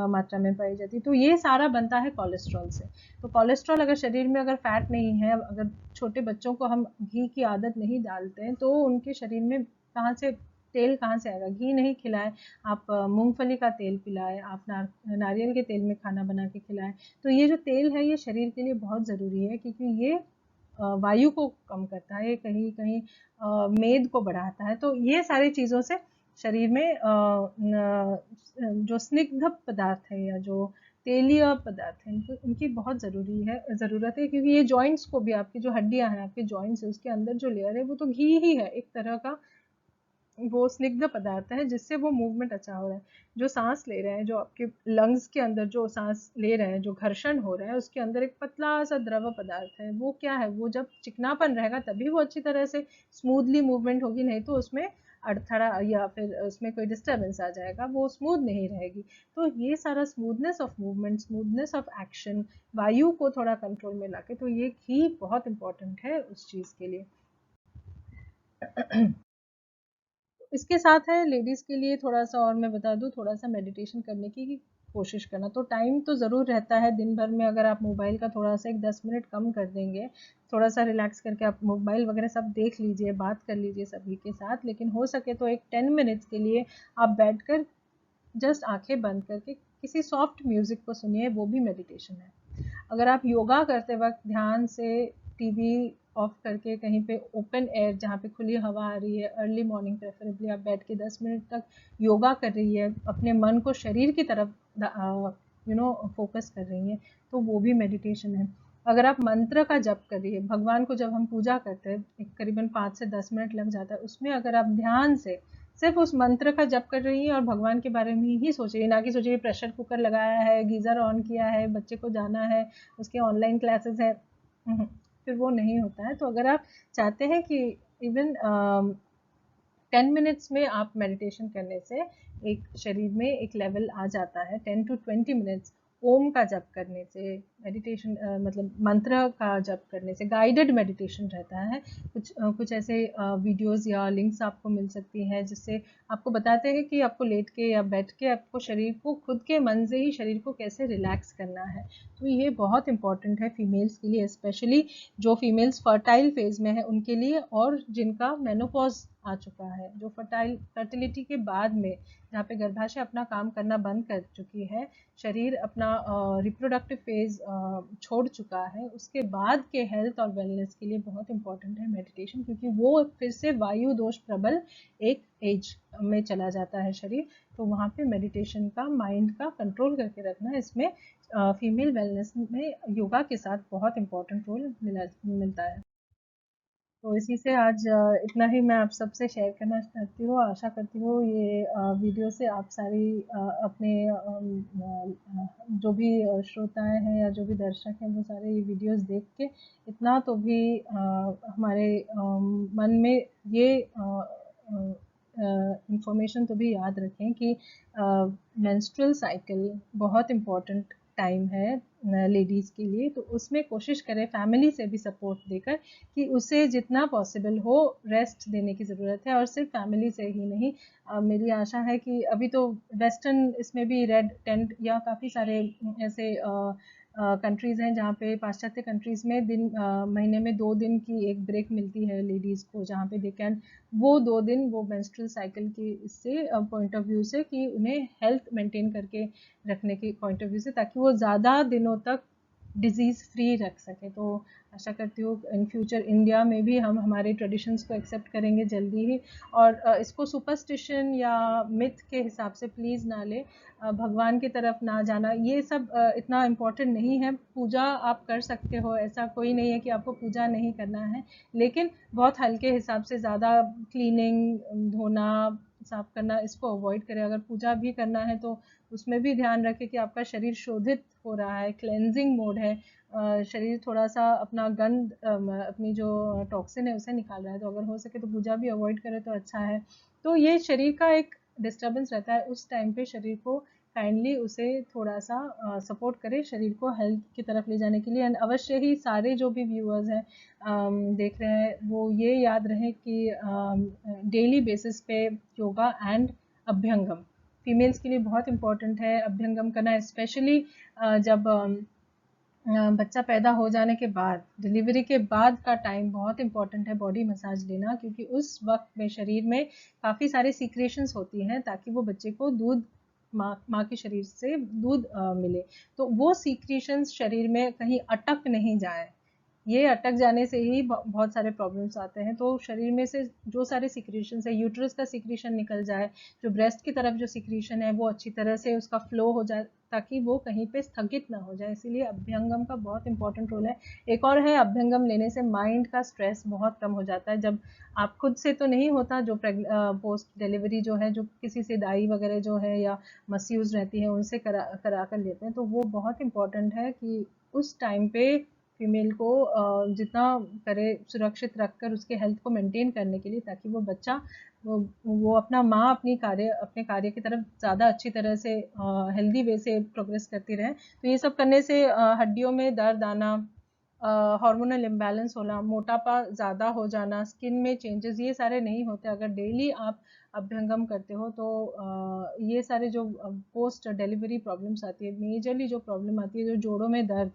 मात्रा में पाई जाती है। तो ये सारा बनता है कोलेस्ट्रॉल से। तो कोलेस्ट्रॉल अगर शरीर में अगर फैट नहीं है, अगर छोटे बच्चों को हम घी की आदत नहीं डालते हैं तो उनके शरीर में कहाँ से तेल कहाँ से आएगा। घी नहीं खिलाएं आप, मूंगफली का तेल पिलाएं आप, नारियल के तेल में खाना बना के खिलाएं। तो ये जो तेल है ये शरीर के लिए बहुत ज़रूरी है, क्योंकि ये वायु को कम करता है, कहीं कहीं मेद को बढ़ाता है। तो ये सारी चीज़ों से शरीर में जो स्निग्ध पदार्थ है या जो तेलीय पदार्थ है इनकी बहुत ज़रूरत है, क्योंकि ये जॉइंट्स को भी, आपकी जो हड्डियां हैं, आपके जॉइंट्स है, उसके अंदर जो लेयर है वो तो घी ही है एक तरह का, वो स्निग्ध पदार्थ है जिससे वो मूवमेंट अच्छा हो रहा है। जो सांस ले रहे हैं, जो आपके लंग्स के अंदर जो सांस ले रहे हैं, जो घर्षण हो रहा है उसके अंदर एक पतला सा द्रव पदार्थ है, वो क्या है, वो जब चिकनापन रहेगा तभी वो अच्छी तरह से स्मूथली मूवमेंट होगी, नहीं तो उसमें अड़थड़ा या फिर उसमें कोई डिस्टर्बेंस आ जाएगा, वो स्मूथ नहीं रहेगी। तो ये सारा smoothness of movement, smoothness of action, वायु को थोड़ा कंट्रोल में लाके, तो ये घी बहुत इंपॉर्टेंट है उस चीज़ के लिए। इसके साथ है लेडीज़ के लिए थोड़ा सा और मैं बता दूँ, थोड़ा सा मेडिटेशन करने की कोशिश करना। तो टाइम तो ज़रूर रहता है दिन भर में, अगर आप मोबाइल का थोड़ा सा एक 10 मिनट कम कर देंगे, थोड़ा सा रिलैक्स करके आप मोबाइल वगैरह सब देख लीजिए, बात कर लीजिए सभी के साथ, लेकिन हो सके तो एक 10 मिनट्स के लिए आप बैठकर जस्ट आंखें बंद करके किसी सॉफ्ट म्यूज़िक को सुनिए, वो भी मेडिटेशन है। अगर आप योगा करते वक्त ध्यान से टीवी ऑफ करके कहीं पे ओपन एयर जहाँ पे खुली हवा आ रही है, अर्ली मॉर्निंग प्रेफरेबली आप बैठ के 10 मिनट तक योगा कर रही है, अपने मन को शरीर की तरफ फोकस कर रही है, तो वो भी मेडिटेशन है। अगर आप मंत्र का जप कर रही है, भगवान को जब हम पूजा करते हैं एक करीबन 5 से 10 मिनट लग जाता है, उसमें अगर आप ध्यान से सिर्फ उस मंत्र का जप कर रही है और भगवान के बारे में ही सोच रही है, ना कि सोच रही है प्रेशर कुकर लगाया है, गीज़र ऑन किया है, बच्चे को जाना है, उसके ऑनलाइन क्लासेस है, फिर वो नहीं होता है। तो अगर आप चाहते हैं कि इवन 10 मिनट्स में आप मेडिटेशन करने से एक शरीर में एक लेवल आ जाता है, 10 to 20 मिनट्स ओम का जप करने से, मेडिटेशन मतलब मंत्र का जप करने से, गाइडेड मेडिटेशन रहता है। कुछ ऐसे वीडियोस या लिंक्स आपको मिल सकती हैं जिससे आपको बताते हैं कि आपको लेट के या बैठ के आपको शरीर को खुद के मन से ही शरीर को कैसे रिलैक्स करना है। तो ये बहुत इंपॉर्टेंट है फीमेल्स के लिए, स्पेशली जो फीमेल्स फर्टाइल फेज में है उनके लिए, और जिनका मेनोपॉज आ चुका है, जो फर्टिलिटी के बाद में, जहाँ पे गर्भाशय अपना काम करना बंद कर चुकी है, शरीर अपना रिप्रोडक्टिव फेज छोड़ चुका है, उसके बाद के हेल्थ और वेलनेस के लिए बहुत इंपॉर्टेंट है मेडिटेशन, क्योंकि वो फिर से वायु दोष प्रबल एक एज में चला जाता है शरीर। तो वहाँ पे मेडिटेशन का, माइंड का कंट्रोल करके रखना, इसमें फीमेल वेलनेस में योगा के साथ बहुत इंपॉर्टेंट रोल मिलता है। तो इसी से आज इतना ही मैं आप सबसे शेयर करना चाहती हूँ। आशा करती हूँ ये वीडियो से आप सारी अपने जो भी श्रोताएं हैं या जो भी दर्शक हैं वो सारे ये वीडियोस देख के इतना तो भी हमारे मन में ये इंफॉर्मेशन तो भी याद रखें कि मेंस्ट्रुअल साइकिल बहुत इम्पोर्टेंट टाइम है लेडीज़ के लिए, तो उसमें कोशिश करें फैमिली से भी सपोर्ट देकर कि उसे जितना पॉसिबल हो रेस्ट देने की ज़रूरत है, और सिर्फ फैमिली से ही नहीं। मेरी आशा है कि अभी तो वेस्टर्न इसमें भी रेड टेंट या काफ़ी सारे ऐसे कंट्रीज़ हैं जहाँ पे, पाश्चात्य कंट्रीज़ में महीने में 2 दिन की एक ब्रेक मिलती है लेडीज़ को, जहाँ पे दे कैन वो 2 दिन वो मेंस्ट्रुअल साइकिल की इससे पॉइंट ऑफ व्यू से कि उन्हें हेल्थ मेंटेन करके रखने के पॉइंट ऑफ व्यू से, ताकि वो ज़्यादा दिनों तक डिजीज़ फ्री रख सके। तो आशा करती हूँ इन फ्यूचर इंडिया में भी हम हमारे ट्रेडिशंस को एक्सेप्ट करेंगे जल्दी ही, और इसको सुपरस्टिशन या मिथ के हिसाब से प्लीज़ ना ले, भगवान की तरफ ना जाना, ये सब इतना इम्पोर्टेंट नहीं है। पूजा आप कर सकते हो, ऐसा कोई नहीं है कि आपको पूजा नहीं करना है, लेकिन बहुत हल्के हिसाब से, ज़्यादा क्लीनिंग, धोना, साफ करना, इसको अवॉइड करें। अगर पूजा भी करना है तो उसमें भी ध्यान रखें कि आपका शरीर शोधित हो रहा है, क्लेंजिंग मोड है, शरीर थोड़ा सा अपना गंद, अपनी जो टॉक्सिन है उसे निकाल रहा है, तो अगर हो सके तो पूजा भी अवॉइड करें तो अच्छा है। तो ये शरीर का एक डिस्टर्बेंस रहता है, उस टाइम पे शरीर को काइंडली उसे थोड़ा सा सपोर्ट करें शरीर को हेल्थ की तरफ ले जाने के लिए। एंड अवश्य ही सारे जो भी व्यूअर्स हैं देख रहे हैं, वो ये याद रहे कि डेली बेसिस पे योगा एंड अभ्यंगम फीमेल्स के लिए बहुत इंपॉर्टेंट है। अभ्यंगम करना स्पेशली जब बच्चा पैदा हो जाने के बाद, डिलीवरी के बाद का टाइम बहुत इंपॉर्टेंट है बॉडी मसाज लेना, क्योंकि उस वक्त में शरीर में काफ़ी सारी सीक्रेशंस होती हैं ताकि वो बच्चे को दूध, माँ के शरीर से दूध मिले। तो वो सीक्रेशंस शरीर में कहीं अटक नहीं जाए, ये अटक जाने से ही बहुत सारे प्रॉब्लम्स आते हैं। तो शरीर में से जो सारे सिक्रीशंस है, यूट्रस का सिक्रीशन निकल जाए, जो ब्रेस्ट की तरफ जो सिक्रीशन है वो अच्छी तरह से उसका फ्लो हो जाए, ताकि वो कहीं पे स्थगित ना हो जाए। इसीलिए अभ्यंगम का बहुत इंपॉर्टेंट रोल है। एक और है, अभ्यंगम लेने से माइंड का स्ट्रेस बहुत कम हो जाता है। जब आप खुद से तो नहीं होता, जो पोस्ट डिलीवरी जो है, जो किसी से दाई वगैरह जो है या मसयूज रहती है उनसे करा कर लेते हैं, तो वो बहुत इंपॉर्टेंट है कि उस टाइम पे फीमेल को जितना करे सुरक्षित रखकर उसके हेल्थ को मेंटेन करने के लिए, ताकि वो बच्चा वो अपने कार्य की तरफ ज़्यादा अच्छी तरह से हेल्दी वे से प्रोग्रेस करती रहे। तो ये सब करने से हड्डियों में दर्द आना, हार्मोनल इम्बैलेंस होना, मोटापा ज़्यादा हो जाना, स्किन में चेंजेस, ये सारे नहीं होते अगर डेली आप अभ्यंगम करते हो। तो ये सारे जो पोस्ट डिलीवरी प्रॉब्लम्स आती है, मेजरली जो प्रॉब्लम आती है जो जोड़ों में दर्द,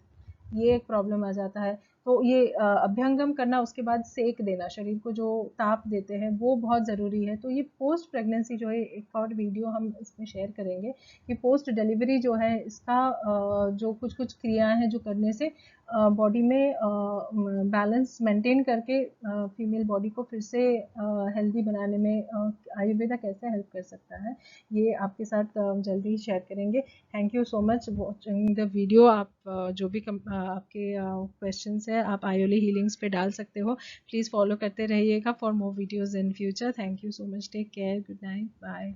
ये एक प्रॉब्लम आ जाता है। तो ये अभ्यंगम करना, उसके बाद सेक देना, शरीर को जो ताप देते हैं वो बहुत ज़रूरी है। तो ये पोस्ट प्रेगनेंसी जो है, एक और वीडियो हम इसमें शेयर करेंगे कि पोस्ट डिलीवरी जो है इसका जो कुछ कुछ क्रियाएं हैं जो करने से बॉडी में बैलेंस मेंटेन करके फीमेल बॉडी को फिर से हेल्दी बनाने में आयुर्वेदा कैसे हेल्प कर सकता है, ये आपके साथ जल्दी ही शेयर करेंगे। Thank you so much watching the video. आप जो भी आपके क्वेश्चंस है आप आयोली हीलिंग्स पे डाल सकते हो। प्लीज़ फॉलो करते रहिएगा for more videos in future. Thank you so much, take care, good night, bye.